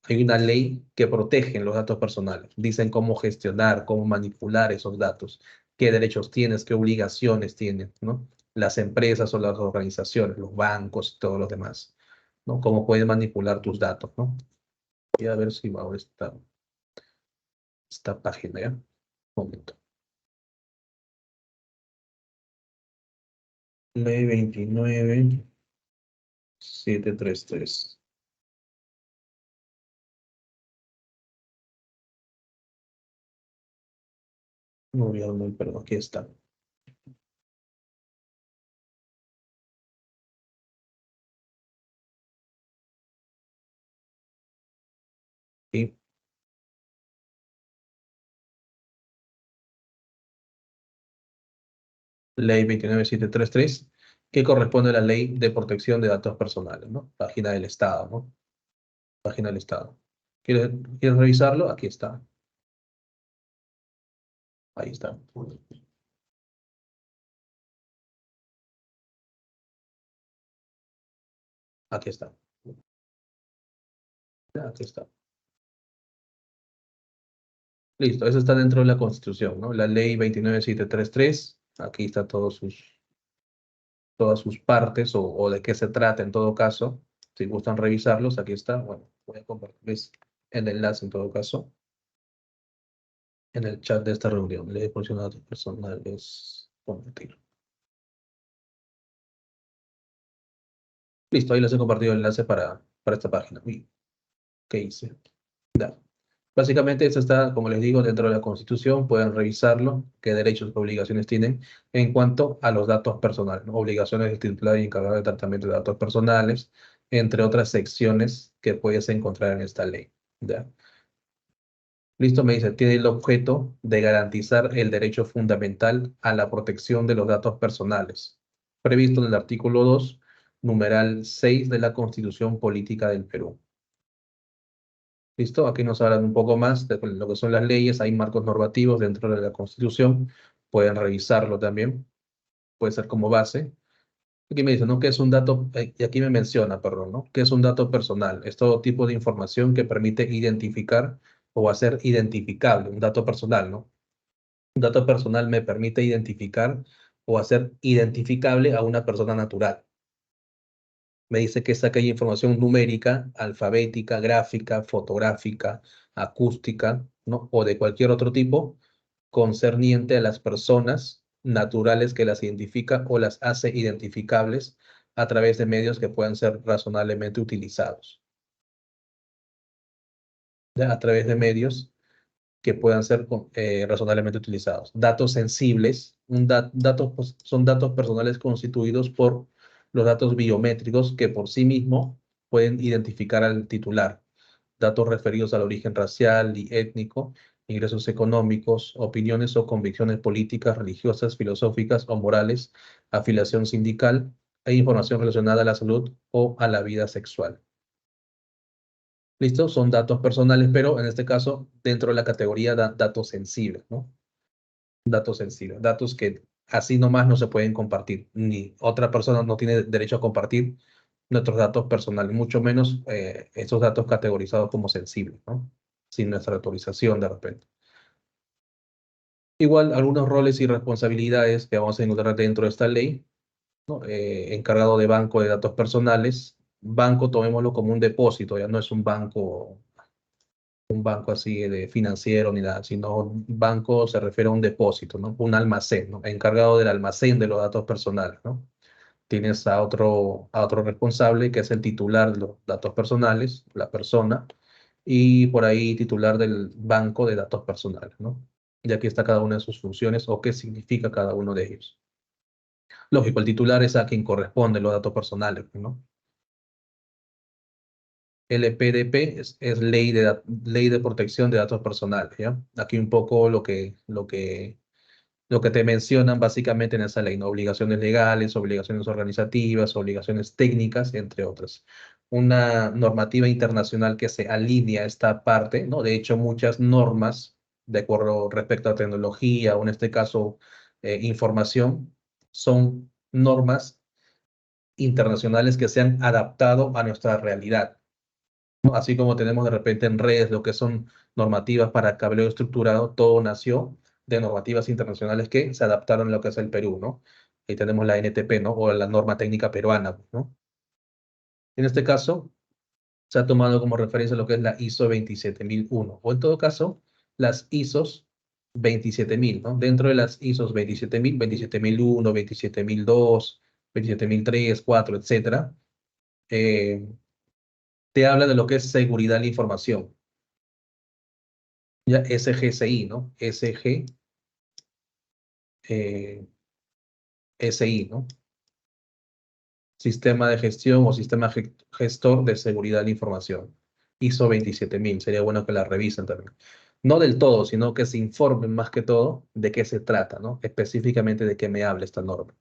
Speaker 2: Hay una ley que protege los datos personales. Dicen cómo gestionar, cómo manipular esos datos, qué derechos tienes, qué obligaciones tienen, ¿no? Las empresas o las organizaciones, los bancos y todos los demás, ¿no? Cómo pueden manipular tus datos, ¿no? Voy a ver si va ahora esta página, ¿ya? Un momento. Ley 29.733. No voy a dar, perdón, aquí está. Y Ley 29.733, que corresponde a la Ley de Protección de Datos Personales, ¿no? Página del Estado, ¿no? Página del Estado. ¿Quieres revisarlo? Aquí está. Ahí está. Aquí está. Aquí está. Listo, eso está dentro de la Constitución, ¿no? La Ley 29.733. Aquí está todas sus partes o de qué se trata en todo caso. Si gustan revisarlos, aquí está. Bueno, voy a compartirles el enlace en todo caso en el chat de esta reunión. Ley de protección de datos personales. Compartir. Listo, ahí les he compartido el enlace para esta página. Uy, ¿qué hice? Ya. Básicamente, eso está, como les digo, dentro de la Constitución. Pueden revisarlo, qué derechos y obligaciones tienen en cuanto a los datos personales, ¿no? Obligaciones del titular y encargado de tratamiento de datos personales, entre otras secciones que puedes encontrar en esta ley. ¿Ya? Listo, me dice, tiene el objeto de garantizar el derecho fundamental a la protección de los datos personales, previsto en el artículo 2, numeral 6 de la Constitución Política del Perú. ¿Listo? Aquí nos hablan un poco más de lo que son las leyes, hay marcos normativos dentro de la Constitución, pueden revisarlo también, puede ser como base. Aquí me dice, ¿no? ¿Qué es un dato? Y aquí me menciona, perdón, ¿no? ¿Qué es un dato personal? Es todo tipo de información que permite identificar o hacer identificable, un dato personal, ¿no? Un dato personal me permite identificar o hacer identificable a una persona natural. Me dice que es aquella información numérica, alfabética, gráfica, fotográfica, acústica, ¿no? O de cualquier otro tipo, concerniente a las personas naturales que las identifica o las hace identificables a través de medios que puedan ser razonablemente utilizados. ¿Ya? A través de medios que puedan ser razonablemente utilizados. Datos sensibles, pues, son datos personales constituidos por los datos biométricos que por sí mismos pueden identificar al titular. Datos referidos al origen racial y étnico, ingresos económicos, opiniones o convicciones políticas, religiosas, filosóficas o morales, afiliación sindical e información relacionada a la salud o a la vida sexual. ¿Listo? Son datos personales, pero en este caso dentro de la categoría de datos sensibles, ¿no? Datos sensibles, datos que así nomás no se pueden compartir, ni otra persona no tiene derecho a compartir nuestros datos personales, mucho menos esos datos categorizados como sensibles, ¿no? Sin nuestra autorización de repente. Igual, algunos roles y responsabilidades que vamos a encontrar dentro de esta ley, ¿no? Encargado de banco de datos personales. Banco, tomémoslo como un depósito, ya no es un banco así de financiero ni nada, sino banco se refiere a un depósito, ¿no? Un almacén, ¿no? Encargado del almacén de los datos personales, ¿no? Tienes a otro responsable que es el titular de los datos personales, la persona, y por ahí titular del banco de datos personales, ¿no? Y aquí está cada una de sus funciones o qué significa cada uno de ellos. Lógico, el titular es a quien corresponden los datos personales, ¿no? LPDP es ley de protección de datos personales, ¿ya? Aquí un poco lo que te mencionan básicamente en esa ley, ¿no? Obligaciones legales, obligaciones organizativas, obligaciones técnicas, entre otras. Una normativa internacional que se alinea a esta parte, ¿no? De hecho, muchas normas, de acuerdo respecto a tecnología, o en este caso, información, son normas internacionales que se han adaptado a nuestra realidad, ¿no? Así como tenemos de repente en redes lo que son normativas para cableado estructurado, todo nació de normativas internacionales que se adaptaron a lo que es el Perú, ¿no? Ahí tenemos la NTP, ¿no? O la norma técnica peruana, ¿no? En este caso, se ha tomado como referencia lo que es la ISO 27001, o en todo caso, las ISOs 27000, ¿no? Dentro de las ISOs 27000, 27001, 27002, 27003, 4, etcétera, te habla de lo que es seguridad de la información. Ya SGSI, ¿no? SI, ¿no? Sistema de gestión o sistema gestor de seguridad de la información. ISO 27000, sería bueno que la revisen también. No del todo, sino que se informen más que todo de qué se trata, ¿no? Específicamente de qué me habla esta norma.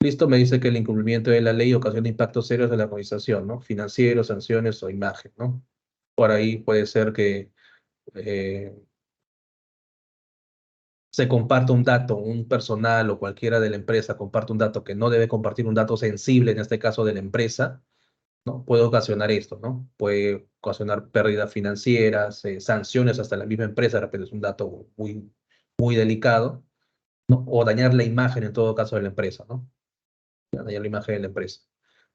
Speaker 2: Listo, me dice que el incumplimiento de la ley ocasiona impactos serios de la organización, ¿no? Financieros, sanciones o imagen, ¿no? Por ahí puede ser que se comparte un dato, un personal o cualquiera de la empresa comparte un dato que no debe compartir, un dato sensible, en este caso de la empresa, ¿no? Puede ocasionar esto, ¿no? Puede ocasionar pérdidas financieras, sanciones hasta la misma empresa, de repente es un dato muy, muy delicado, ¿no? O dañar la imagen en todo caso de la empresa, ¿no? Dañar la imagen de la empresa.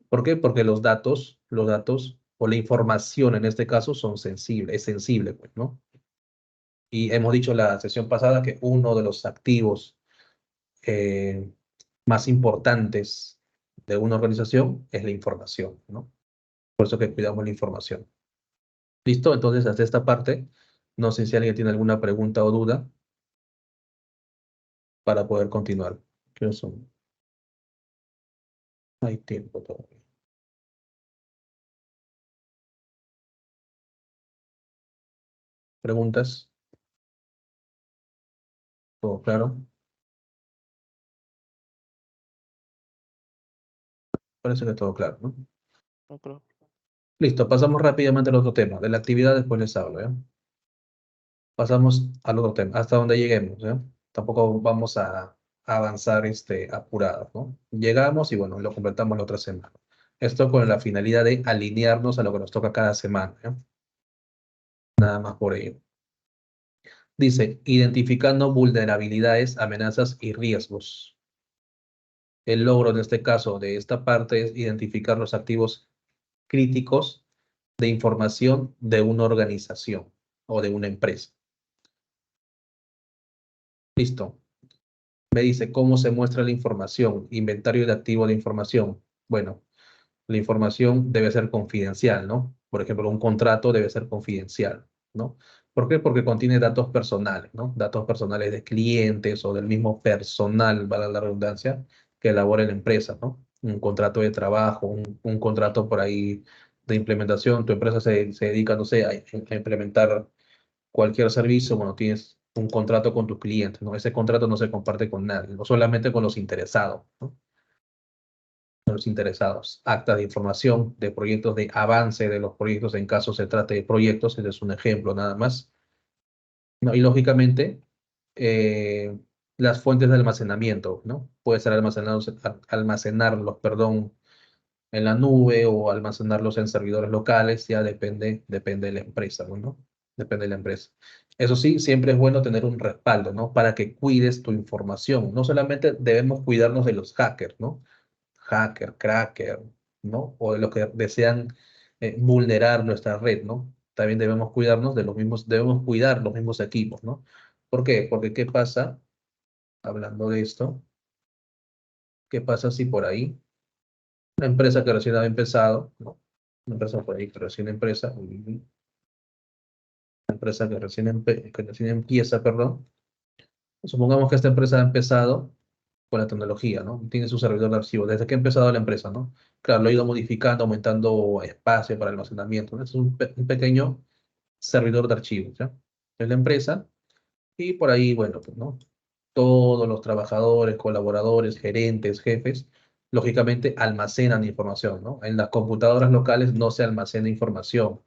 Speaker 2: ¿Por qué? Porque los datos o la información en este caso son sensibles, es sensible, pues, ¿no? Y hemos dicho la sesión pasada que uno de los activos eh, más importantes de una organización es la información, ¿no? Por eso que cuidamos la información. ¿Listo? Entonces, hasta esta parte, no sé si alguien tiene alguna pregunta o duda para poder continuar. ¿Qué son? Hay tiempo todavía. ¿Preguntas? ¿Todo claro? Parece que todo claro, ¿no?
Speaker 4: No creo.
Speaker 2: Listo, pasamos rápidamente al otro tema. De la actividad después les hablo, ¿ya? Pasamos al otro tema, hasta donde lleguemos, ¿ya? Tampoco vamos a avanzar apurados, ¿no? Llegamos y bueno, lo completamos la otra semana. Esto con la finalidad de alinearnos a lo que nos toca cada semana, ¿ya? Nada más por ello. Dice, identificando vulnerabilidades, amenazas y riesgos. El logro en este caso de esta parte es identificar los activos críticos de información de una organización o de una empresa. Listo. Me dice cómo se muestra la información, inventario de activo de información. Bueno, la información debe ser confidencial, ¿no? Por ejemplo, un contrato debe ser confidencial, ¿no? ¿Por qué? Porque contiene datos personales, ¿no? Datos personales de clientes o del mismo personal, valga la redundancia, que elabora la empresa, ¿no? Un contrato de trabajo, un contrato por ahí de implementación. Tu empresa se dedica, no sé, a implementar cualquier servicio, bueno, tienes un contrato con tus clientes, ¿no? Ese contrato no se comparte con nadie, no solamente con los interesados, ¿no? Con los interesados. Actas de información de proyectos, de avance de los proyectos en caso se trate de proyectos, ese es un ejemplo nada más. ¿No? Y lógicamente, eh, las fuentes de almacenamiento, ¿no? Puede ser almacenarlos, perdón, en la nube o almacenarlos en servidores locales, ya depende de la empresa, ¿no? Depende de la empresa. Eso sí, siempre es bueno tener un respaldo, ¿no? Para que cuides tu información. No solamente debemos cuidarnos de los hackers, ¿no? Hacker, cracker, ¿no? O de los que desean vulnerar nuestra red, ¿no? También debemos cuidarnos de los mismos, debemos cuidar los mismos equipos, ¿no? ¿Por qué? Porque ¿qué pasa? Hablando de esto, ¿qué pasa si por ahí una empresa que recién ha empezado, ¿no? Una empresa por ahí que recién una empresa que recién empieza, perdón. Supongamos que esta empresa ha empezado con la tecnología, ¿no? Tiene su servidor de archivos. Desde que ha empezado la empresa, ¿no? Claro, lo ha ido modificando, aumentando espacio para almacenamiento, ¿no? Es un pequeño servidor de archivos, ¿ya? Es la empresa y por ahí, bueno, pues, ¿no? Todos los trabajadores, colaboradores, gerentes, jefes, lógicamente almacenan información, ¿no? En las computadoras locales no se almacena información,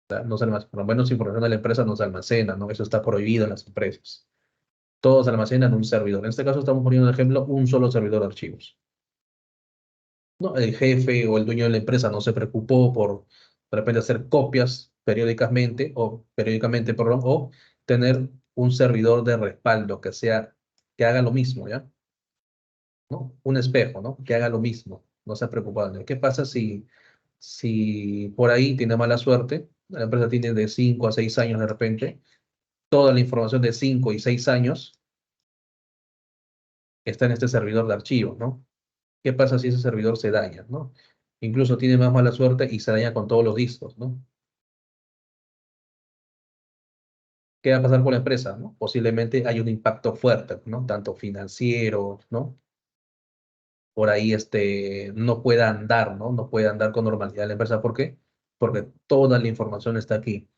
Speaker 2: ¿ya? No se almacena, por lo menos información de la empresa no se almacena, ¿no? Eso está prohibido en las empresas. Todos almacenan un servidor. En este caso estamos poniendo de ejemplo un solo servidor de archivos. ¿No? El jefe o el dueño de la empresa no se preocupó por de repente hacer copias periódicamente, perdón, o tener un servidor de respaldo que sea, que haga lo mismo, ¿ya? ¿No? Un espejo, ¿no? Que haga lo mismo, no se ha preocupado. ¿Qué pasa si por ahí tiene mala suerte? La empresa tiene de 5 a 6 años de repente, toda la información de 5 y 6 años está en este servidor de archivos, ¿no? ¿Qué pasa si ese servidor se daña, ¿no? Incluso tiene más mala suerte y se daña con todos los discos, ¿no? ¿Qué va a pasar con la empresa, ¿no? Posiblemente hay un impacto fuerte, ¿no? Tanto financiero, ¿no? Por ahí no pueda andar, ¿no? No puede andar con normalidad la empresa. ¿Por qué? Porque toda la información está aquí.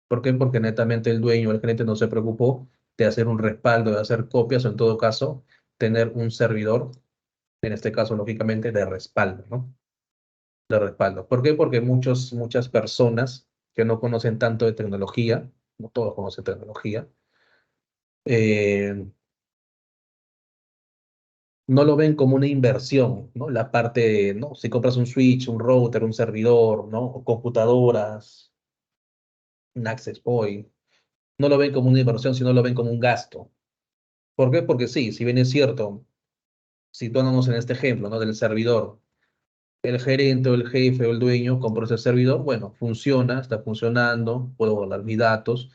Speaker 2: ¿Por qué? Porque netamente el dueño, el gerente no se preocupó de hacer un respaldo, de hacer copias, o en todo caso, tener un servidor, en este caso, lógicamente, de respaldo, ¿no? De respaldo. ¿Por qué? Porque muchas personas que no conocen tanto de tecnología, no todos conocen tecnología, eh, no lo ven como una inversión, ¿no? La parte, ¿no? Si compras un switch, un router, un servidor, ¿no? O computadoras, un access point, no lo ven como una inversión, sino lo ven como un gasto. ¿Por qué? Porque sí, si bien es cierto, situándonos en este ejemplo, ¿no? Del servidor, el gerente o el jefe o el dueño compró ese servidor, bueno, funciona, está funcionando, puedo guardar mis datos,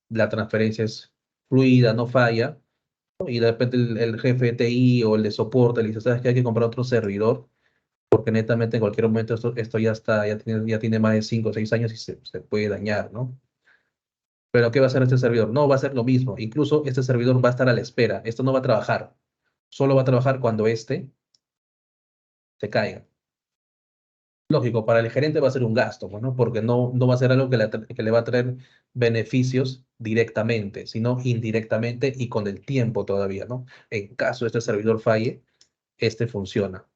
Speaker 2: la transferencia es fluida, no falla, ¿no? Y de repente el jefe de TI o el de soporte le dice, ¿sabes qué? Hay que comprar otro servidor, porque netamente en cualquier momento esto ya está, ya tiene más de 5 o 6 años y se puede dañar, ¿no? Pero ¿qué va a hacer este servidor? No, va a ser lo mismo. Incluso este servidor va a estar a la espera. Esto no va a trabajar. Solo va a trabajar cuando se caiga. Lógico, para el gerente va a ser un gasto, pues, ¿no? Porque no va a ser algo que le va a traer beneficios directamente, sino indirectamente y con el tiempo todavía, ¿no? En caso este servidor falle, este funciona.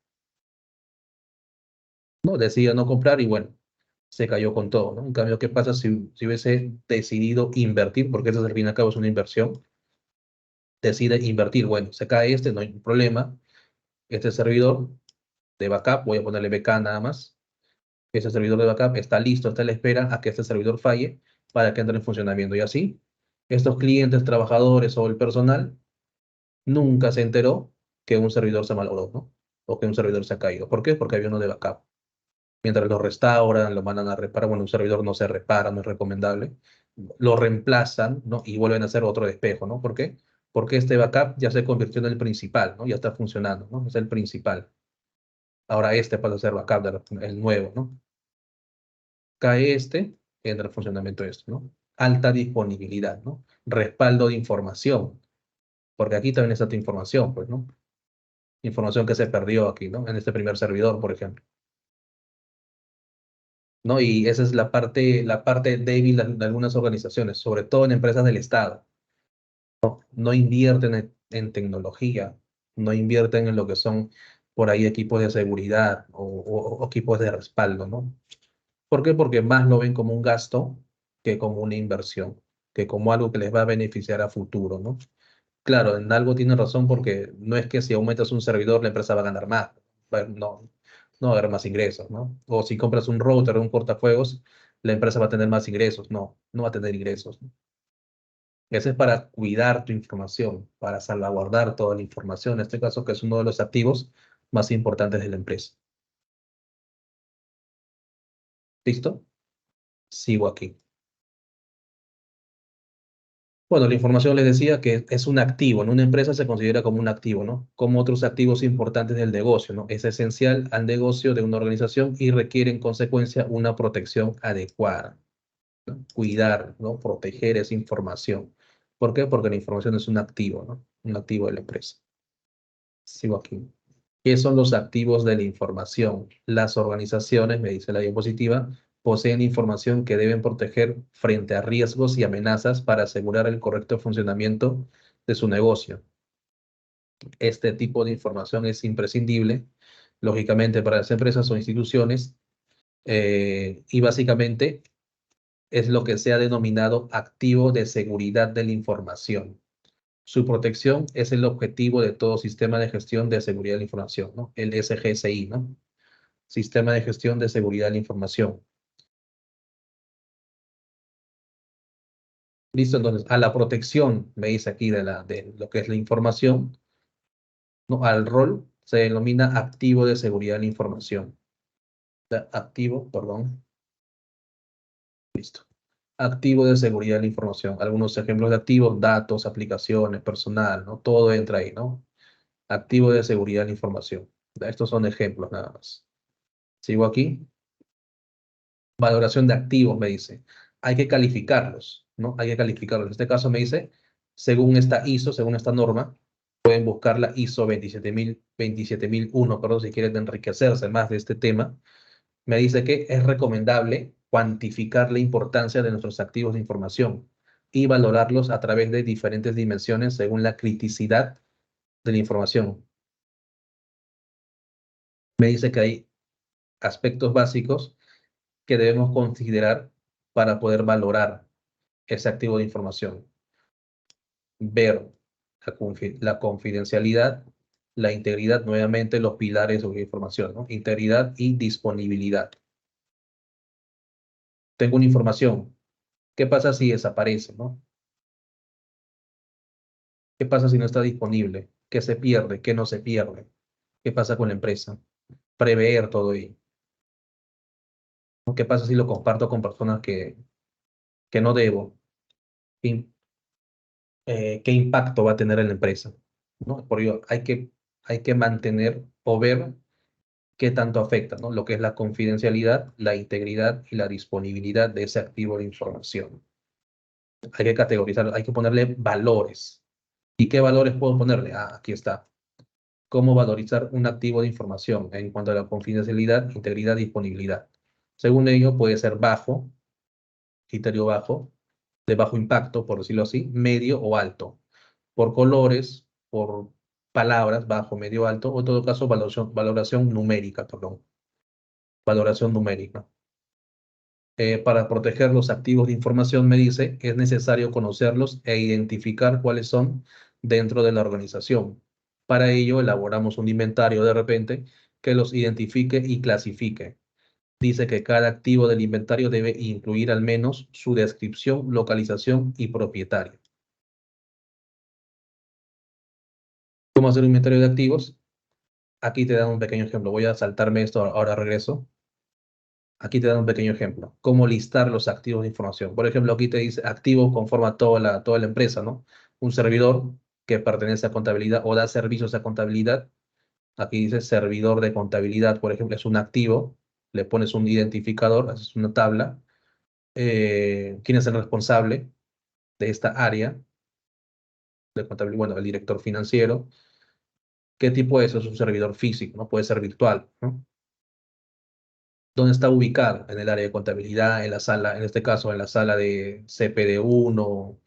Speaker 2: ¿No? Decide no comprar y bueno, se cayó con todo, ¿no? En cambio, ¿qué pasa si hubiese decidido invertir? Porque eso al fin y al cabo es una inversión. Decide invertir, bueno, se cae no hay problema. Este servidor de backup, voy a ponerle BK nada más. Ese servidor de backup está listo, está a la espera a que este servidor falle para que entre en funcionamiento. Y así, estos clientes, trabajadores o el personal nunca se enteró que un servidor se malogró, ¿no? O que un servidor se ha caído. ¿Por qué? Porque había uno de backup. Mientras lo restauran, lo mandan a reparar, bueno, un servidor no se repara, no es recomendable, lo reemplazan, ¿no? Y vuelven a hacer otro despejo, ¿no? ¿Por qué? Porque este backup ya se convirtió en el principal, ¿no? Ya está funcionando, ¿no? Es el principal. Ahora este pasa a ser backup el nuevo, ¿no? cae entra el funcionamiento de esto, ¿no? Alta disponibilidad, ¿no? Respaldo de información, porque aquí también está tu información, pues, ¿no? Información que se perdió aquí, ¿no? En este primer servidor, por ejemplo. ¿No? Y esa es la parte débil de algunas organizaciones, sobre todo en empresas del Estado. No invierten en tecnología, no invierten en lo que son por ahí equipos de seguridad o equipos de respaldo, ¿no? ¿Por qué? Porque más lo ven como un gasto que como una inversión, que como algo que les va a beneficiar a futuro, ¿no? Claro, en algo tiene razón porque no es que si aumentas un servidor la empresa va a ganar más. Bueno, no va a haber más ingresos, ¿no? O si compras un router o un cortafuegos, la empresa va a tener más ingresos. No va a tener ingresos, ¿no? Ese es para cuidar tu información, para salvaguardar toda la información, en este caso que es uno de los activos más importantes de la empresa. ¿Listo? Sigo aquí. Bueno, la información les decía que es un activo, en una empresa se considera como un activo, ¿no? Como otros activos importantes del negocio, ¿no? Es esencial al negocio de una organización y requiere en consecuencia una protección adecuada, ¿no? Cuidar, ¿no? Proteger esa información. ¿Por qué? Porque la información es un activo, ¿no? Un activo de la empresa. Sigo aquí. ¿Qué son los activos de la información? Las organizaciones, me dice la diapositiva, poseen información que deben proteger frente a riesgos y amenazas para asegurar el correcto funcionamiento de su negocio. Este tipo de información es imprescindible, lógicamente, para las empresas o instituciones y básicamente es lo que se ha denominado activo de seguridad de la información. Su protección es el objetivo de todo sistema de gestión de seguridad de la información, ¿no? El SGSI, ¿no? Sistema de gestión de seguridad de la información. Listo, entonces, a la protección, me dice aquí de lo que es la información, ¿no? Al rol se denomina activo de seguridad de la información. Activo, perdón. Listo. Activo de seguridad de la información. Algunos ejemplos de activos, datos, aplicaciones, personal, ¿no? Todo entra ahí, ¿no? Activo de seguridad de la información. Estos son ejemplos nada más. Sigo aquí. Valoración de activos, me dice. Hay que calificarlos, ¿no? Hay que calificarlos. En este caso me dice, según esta ISO, según esta norma, pueden buscar la ISO 27001, perdón, si quieren enriquecerse más de este tema. Me dice que es recomendable cuantificar la importancia de nuestros activos de información y valorarlos a través de diferentes dimensiones según la criticidad de la información. Me dice que hay aspectos básicos que debemos considerar para poder valorar ese activo de información. Ver la confidencialidad, la integridad, nuevamente los pilares de la información, ¿no? Integridad y disponibilidad. Tengo una información. ¿Qué pasa si desaparece, no? ¿Qué pasa si no está disponible? ¿Qué se pierde? ¿Qué no se pierde? ¿Qué pasa con la empresa? Prever todo ello. ¿Qué pasa si lo comparto con personas que no debo? ¿Qué impacto va a tener en la empresa? ¿No? Por ello, hay que mantener o ver qué tanto afecta, ¿no? Lo que es la confidencialidad, la integridad y la disponibilidad de ese activo de información. Hay que categorizarlo, hay que ponerle valores. ¿Y qué valores puedo ponerle? Ah, aquí está. ¿Cómo valorizar un activo de información en cuanto a la confidencialidad, integridad y disponibilidad? Según ello, puede ser bajo, criterio bajo, de bajo impacto, por decirlo así, medio o alto. Por colores, por palabras, bajo, medio, alto, o en todo caso, valoración numérica, perdón. Valoración numérica. Para proteger los activos de información, me dice, es necesario conocerlos e identificar cuáles son dentro de la organización. Para ello, elaboramos un inventario de repente que los identifique y clasifique. Dice que cada activo del inventario debe incluir al menos su descripción, localización y propietario. ¿Cómo hacer un inventario de activos? Aquí te dan un pequeño ejemplo. Voy a saltarme esto, ahora regreso. Aquí te dan un pequeño ejemplo. Cómo listar los activos de información. Por ejemplo, aquí te dice activo conforma toda la empresa, ¿no? Un servidor que pertenece a contabilidad o da servicios a contabilidad. Aquí dice servidor de contabilidad, por ejemplo, es un activo. Le pones un identificador, haces una tabla. ¿Quién es el responsable de esta área de contabilidad? Bueno, el director financiero. ¿Qué tipo es? Es un servidor físico, ¿no? Puede ser virtual, ¿no? ¿Dónde está ubicado? En el área de contabilidad, en la sala, en este caso, en la sala de CPD1,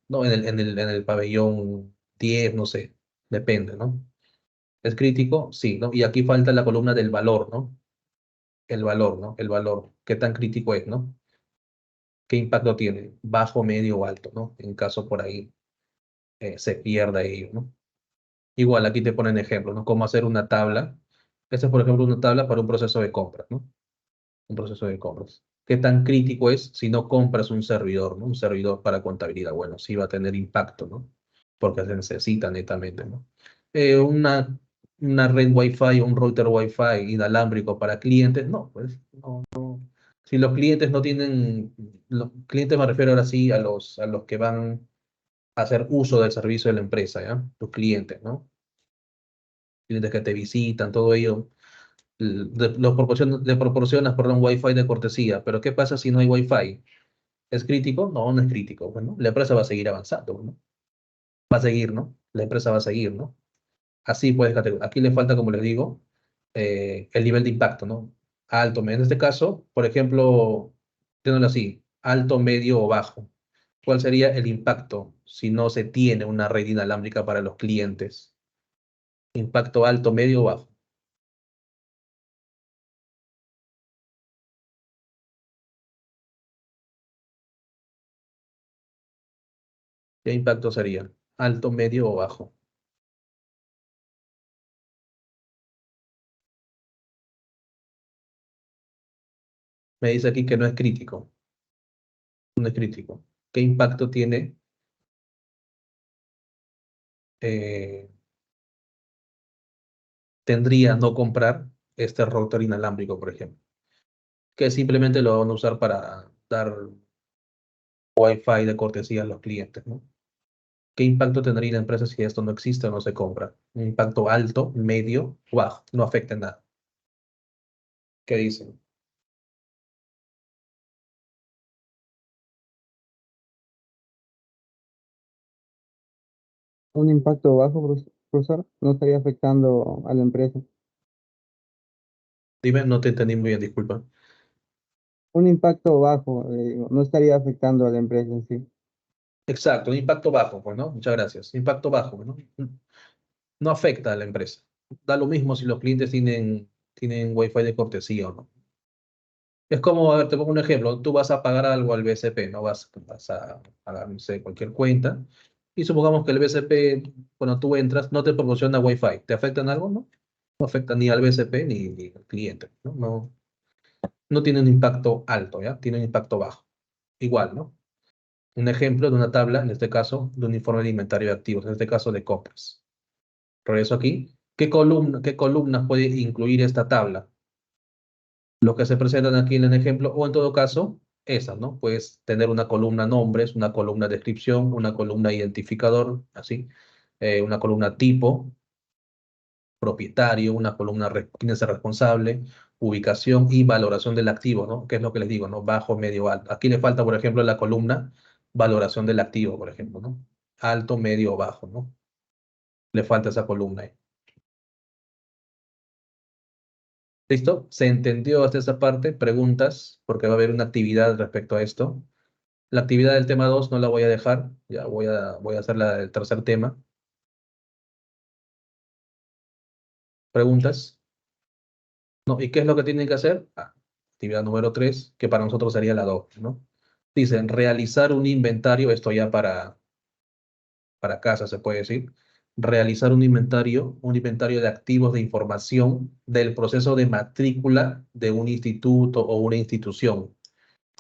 Speaker 2: ¿no? En el pabellón 10, no sé, depende, ¿no? ¿Es crítico? Sí, ¿no? Y aquí falta la columna del valor, ¿no? El valor, ¿no? El valor. ¿Qué tan crítico es, ¿no? ¿Qué impacto tiene? Bajo, medio o alto, ¿no? En caso por ahí se pierda ello, ¿no? Igual, aquí te ponen ejemplos, ¿no? Cómo hacer una tabla. Esta es, por ejemplo, una tabla para un proceso de compras, ¿no? Un proceso de compras. ¿Qué tan crítico es si no compras un servidor, ¿no? Un servidor para contabilidad. Bueno, sí va a tener impacto, ¿no? Porque se necesita netamente, ¿no? Una red Wi-Fi o un router Wi-Fi inalámbrico para clientes, no, pues no. Si los clientes no tienen, los clientes me refiero ahora sí a los que van a hacer uso del servicio de la empresa, ¿ya? Los clientes, ¿no? Clientes que te visitan, todo ello le proporcionas, perdón, Wi-Fi de cortesía, pero ¿qué pasa si no hay Wi-Fi? ¿Es crítico? No, no es crítico. Bueno, la empresa va a seguir avanzando, ¿no? Va a seguir, ¿no? La empresa va a seguir, ¿no? Así puedes categorizar. Aquí le falta, como les digo, el nivel de impacto, ¿no? Alto, medio. En este caso, por ejemplo, teniéndolo así, alto, medio o bajo. ¿Cuál sería el impacto si no se tiene una red inalámbrica para los clientes? Impacto alto, medio o bajo. ¿Qué impacto sería? Alto, medio o bajo. Me dice aquí que no es crítico. No es crítico. ¿Qué impacto eh, tendría no comprar este router inalámbrico, por ejemplo? Que simplemente lo van a usar para dar Wi-Fi de cortesía a los clientes, ¿no? ¿Qué impacto tendría la empresa si esto no existe o no se compra? Un impacto alto, medio o bajo. No afecta en nada. ¿Qué dicen?
Speaker 4: Un impacto bajo, profesor, no estaría afectando a la empresa.
Speaker 2: Dime, no te entendí muy bien, disculpa.
Speaker 4: Un impacto bajo, no estaría afectando a la empresa en sí.
Speaker 2: Exacto, un impacto bajo, pues, ¿no? Muchas gracias. Impacto bajo, ¿no? No afecta a la empresa. Da lo mismo si los clientes tienen Wi-Fi de cortesía o no. Es como, a ver, te pongo un ejemplo, tú vas a pagar algo al BCP, ¿no? Vas a pagar, no sé, cualquier cuenta, y supongamos que el BCP, cuando tú entras, no te proporciona Wi-Fi. ¿Te afecta en algo? No, no afecta ni al BCP ni al cliente, ¿no? No tiene un impacto alto, ¿ya? Tiene un impacto bajo. Igual, ¿no? Un ejemplo de una tabla, en este caso, de un informe de inventario de activos, en este caso de compras. Regreso aquí. ¿Qué columnas puede incluir esta tabla? Lo que se presentan aquí en el ejemplo, o en todo caso, esas, ¿no? Puedes tener una columna nombres, una columna descripción, una columna identificador, así, una columna tipo, propietario, una columna quién es el responsable, ubicación y valoración del activo, ¿no? Que es lo que les digo, ¿no? Bajo, medio, alto. Aquí le falta, por ejemplo, la columna valoración del activo, por ejemplo, ¿no? Alto, medio o bajo, ¿no? Le falta esa columna ahí. ¿Listo? ¿Se entendió hasta esa parte? ¿Preguntas? Porque va a haber una actividad respecto a esto. La actividad del tema 2 no la voy a dejar, ya voy a hacer la del tercer tema. ¿Preguntas? No, ¿y qué es lo que tienen que hacer? Actividad número 3 que para nosotros sería la 2, ¿no? Dicen, realizar un inventario, esto ya para casa se puede decir, realizar un inventario de activos de información del proceso de matrícula de un instituto o una institución.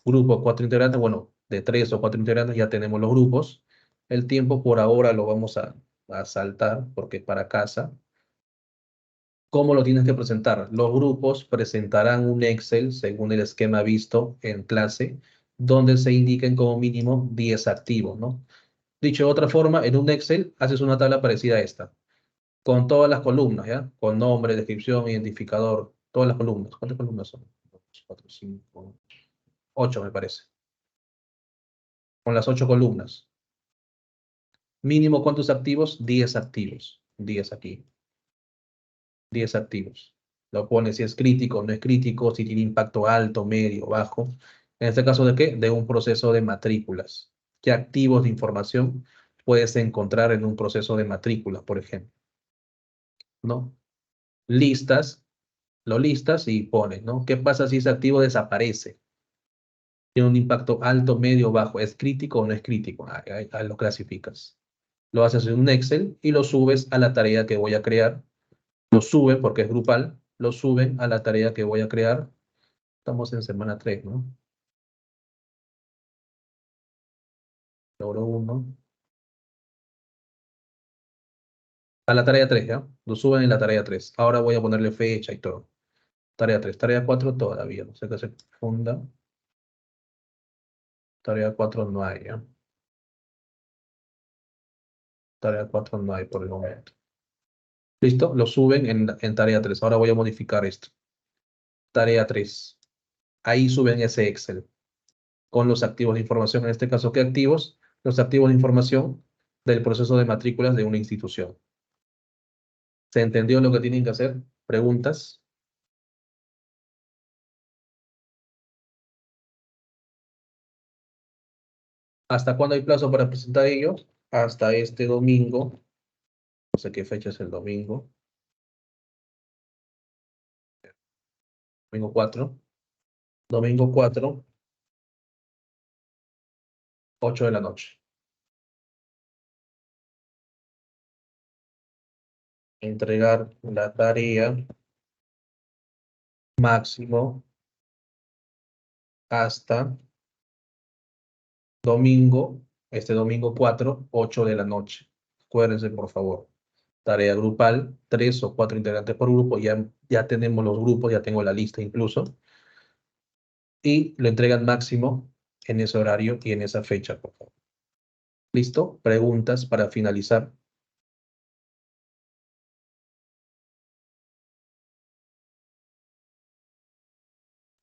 Speaker 2: Grupo, 4 integrantes, bueno, de 3 o 4 integrantes ya tenemos los grupos. El tiempo por ahora lo vamos a saltar porque para casa. ¿Cómo lo tienes que presentar? Los grupos presentarán un Excel según el esquema visto en clase, donde se indiquen como mínimo 10 activos, ¿no? Dicho de otra forma, en un Excel haces una tabla parecida a esta, con todas las columnas, ¿ya? Con nombre, descripción, identificador, todas las columnas. ¿Cuántas columnas son? 4, 5, 8 me parece. Con las 8 columnas. Mínimo, ¿cuántos activos? 10 activos. 10 aquí. 10 activos. Lo pone si es crítico, no es crítico, si tiene impacto alto, medio, bajo. En este caso, ¿de qué? De un proceso de matrículas. ¿Qué activos de información puedes encontrar en un proceso de matrícula, por ejemplo? ¿No? Listas, lo listas y pones, ¿no? ¿Qué pasa si ese activo desaparece? ¿Tiene un impacto alto, medio, bajo? ¿Es crítico o no es crítico? Ahí lo clasificas. Lo haces en un Excel y lo subes a la tarea que voy a crear. Lo suben porque es grupal, lo suben a la tarea que voy a crear. Estamos en semana 3, ¿no? Logro 1. A la tarea 3, ¿ya? Lo suben en la tarea 3. Ahora voy a ponerle fecha y todo. Tarea 3. Tarea 4 todavía. No sé qué se confunda. Tarea 4 no hay, ¿ya? Tarea 4 no hay por el momento. ¿Listo? Lo suben en tarea 3. Ahora voy a modificar esto. Tarea 3. Ahí suben ese Excel con los activos de información. En este caso, ¿qué activos? Los activos de información del proceso de matrículas de una institución. ¿Se entendió lo que tienen que hacer? ¿Preguntas? ¿Hasta cuándo hay plazo para presentar ellos? Hasta este domingo. No sé qué fecha es el domingo. Domingo 4. Domingo 4, 8 de la noche. Entregar la tarea máximo hasta domingo, este domingo 4, 8 de la noche. Acuérdense, por favor. Tarea grupal, 3 o 4 integrantes por grupo. Ya tenemos los grupos, ya tengo la lista incluso. Y lo entregan máximo en ese horario y en esa fecha, por favor. ¿Listo? Preguntas para finalizar.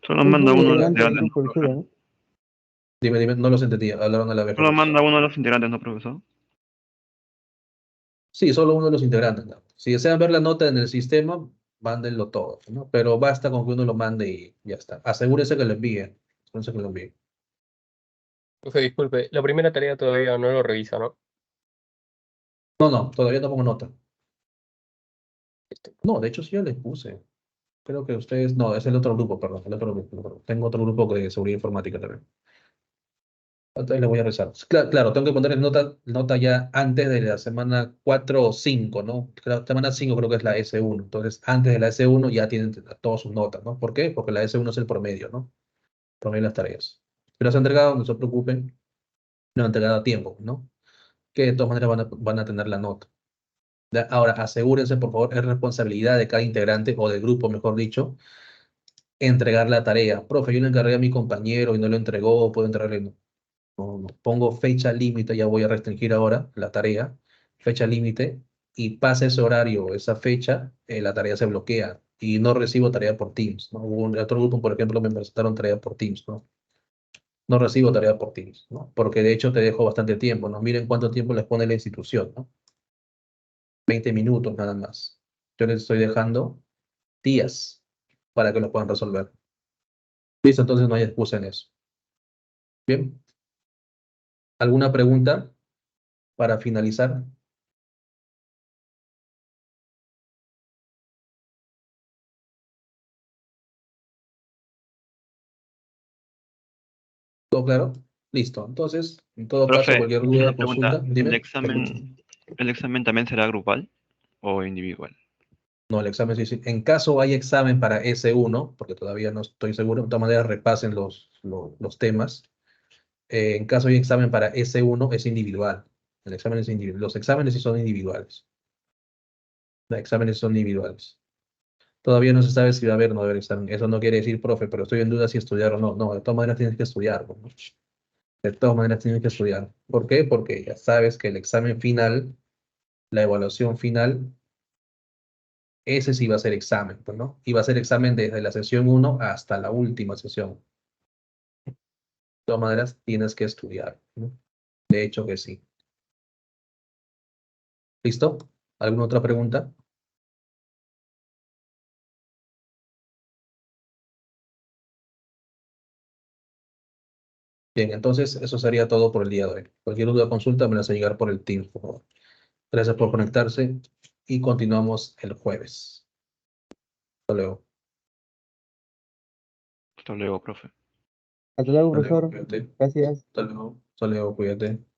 Speaker 3: Solo
Speaker 4: Es
Speaker 3: manda
Speaker 4: un
Speaker 3: uno de los
Speaker 4: integrante del
Speaker 3: integrantes, ¿no,
Speaker 4: grupo de estudio,
Speaker 3: profesor?
Speaker 4: ¿no?
Speaker 2: Dime, no los entendí. Hablaron a la vez los
Speaker 3: Solo
Speaker 2: dos.
Speaker 3: manda uno de los integrantes, ¿no, profesor?
Speaker 2: Sí, solo uno de los integrantes, ¿no? Si desean ver la nota en el sistema, mándenlo todo, ¿no? Pero basta con que uno lo mande y ya está. Asegúrese que lo envíe. Asegúrese que lo envíe.
Speaker 5: Profe, disculpe, la primera tarea todavía no lo revisa, ¿no?
Speaker 2: No, todavía no pongo nota. No, de hecho sí ya les puse. Creo que ustedes, no, es el otro grupo, perdón, el otro grupo. Perdón. Tengo otro grupo de seguridad informática también. Entonces le voy a rezar. Claro, tengo que poner nota ya antes de la semana 4 o 5, ¿no? La semana 5 creo que es la S1. Entonces, antes de la S1 ya tienen todas sus notas, ¿no? ¿Por qué? Porque la S1 es el promedio, ¿no? Promedio de las tareas. Pero se han entregado, no se preocupen. No han entregado a tiempo, ¿no? Que de todas maneras van a tener la nota. Ahora, asegúrense, por favor, es responsabilidad de cada integrante o del grupo, mejor dicho, entregar la tarea. Profe, yo le encargué a mi compañero y no lo entregó, puedo entregarle. No. Pongo fecha límite, ya voy a restringir ahora la tarea, fecha límite, y pasa ese horario, esa fecha, la tarea se bloquea y no recibo tarea por Teams, ¿no? Hubo otro grupo, por ejemplo, me presentaron tarea por Teams, ¿no? No recibo tarea por Teams, ¿no? Porque de hecho te dejo bastante tiempo, ¿no? Miren cuánto tiempo les pone la institución, ¿no? 20 minutos nada más. Yo les estoy dejando días para que lo puedan resolver. Listo, entonces no hay excusa en eso. Bien. ¿Alguna pregunta para finalizar? ¿Todo claro? Listo. Entonces, en todo caso,
Speaker 3: Profe,
Speaker 2: cualquier
Speaker 3: una
Speaker 2: duda,
Speaker 3: pregunta.
Speaker 2: consulta, dime. Te escucho.
Speaker 3: ¿El examen también será grupal o individual?
Speaker 2: No, el examen sí. En caso hay examen para S1, porque todavía no estoy seguro, de todas maneras repasen los temas. En caso hay examen para S1, es individual. El examen es individual. Los exámenes sí son individuales. Los exámenes son individuales. Todavía no se sabe si va a haber o no va a haber examen. Eso no quiere decir, profe, pero estoy en duda si estudiar o no. No, de todas maneras tienes que estudiar, ¿no? De todas maneras tienes que estudiar. ¿Por qué? Porque ya sabes que el examen final, la evaluación final, ese sí va a ser examen, pues, ¿no? Y va a ser examen desde la sesión 1 hasta la última sesión. De todas maneras, tienes que estudiar, ¿no? De hecho que sí. ¿Listo? ¿Alguna otra pregunta? Bien, entonces eso sería todo por el día de hoy. Cualquier duda o consulta me la hace llegar por el Teams, por favor. Gracias por conectarse y continuamos el jueves. Hasta luego.
Speaker 3: Hasta luego, profe.
Speaker 4: Hasta luego,
Speaker 2: Hasta luego,
Speaker 4: profesor.
Speaker 2: cuídate.
Speaker 4: Gracias.
Speaker 2: Hasta luego, cuídate.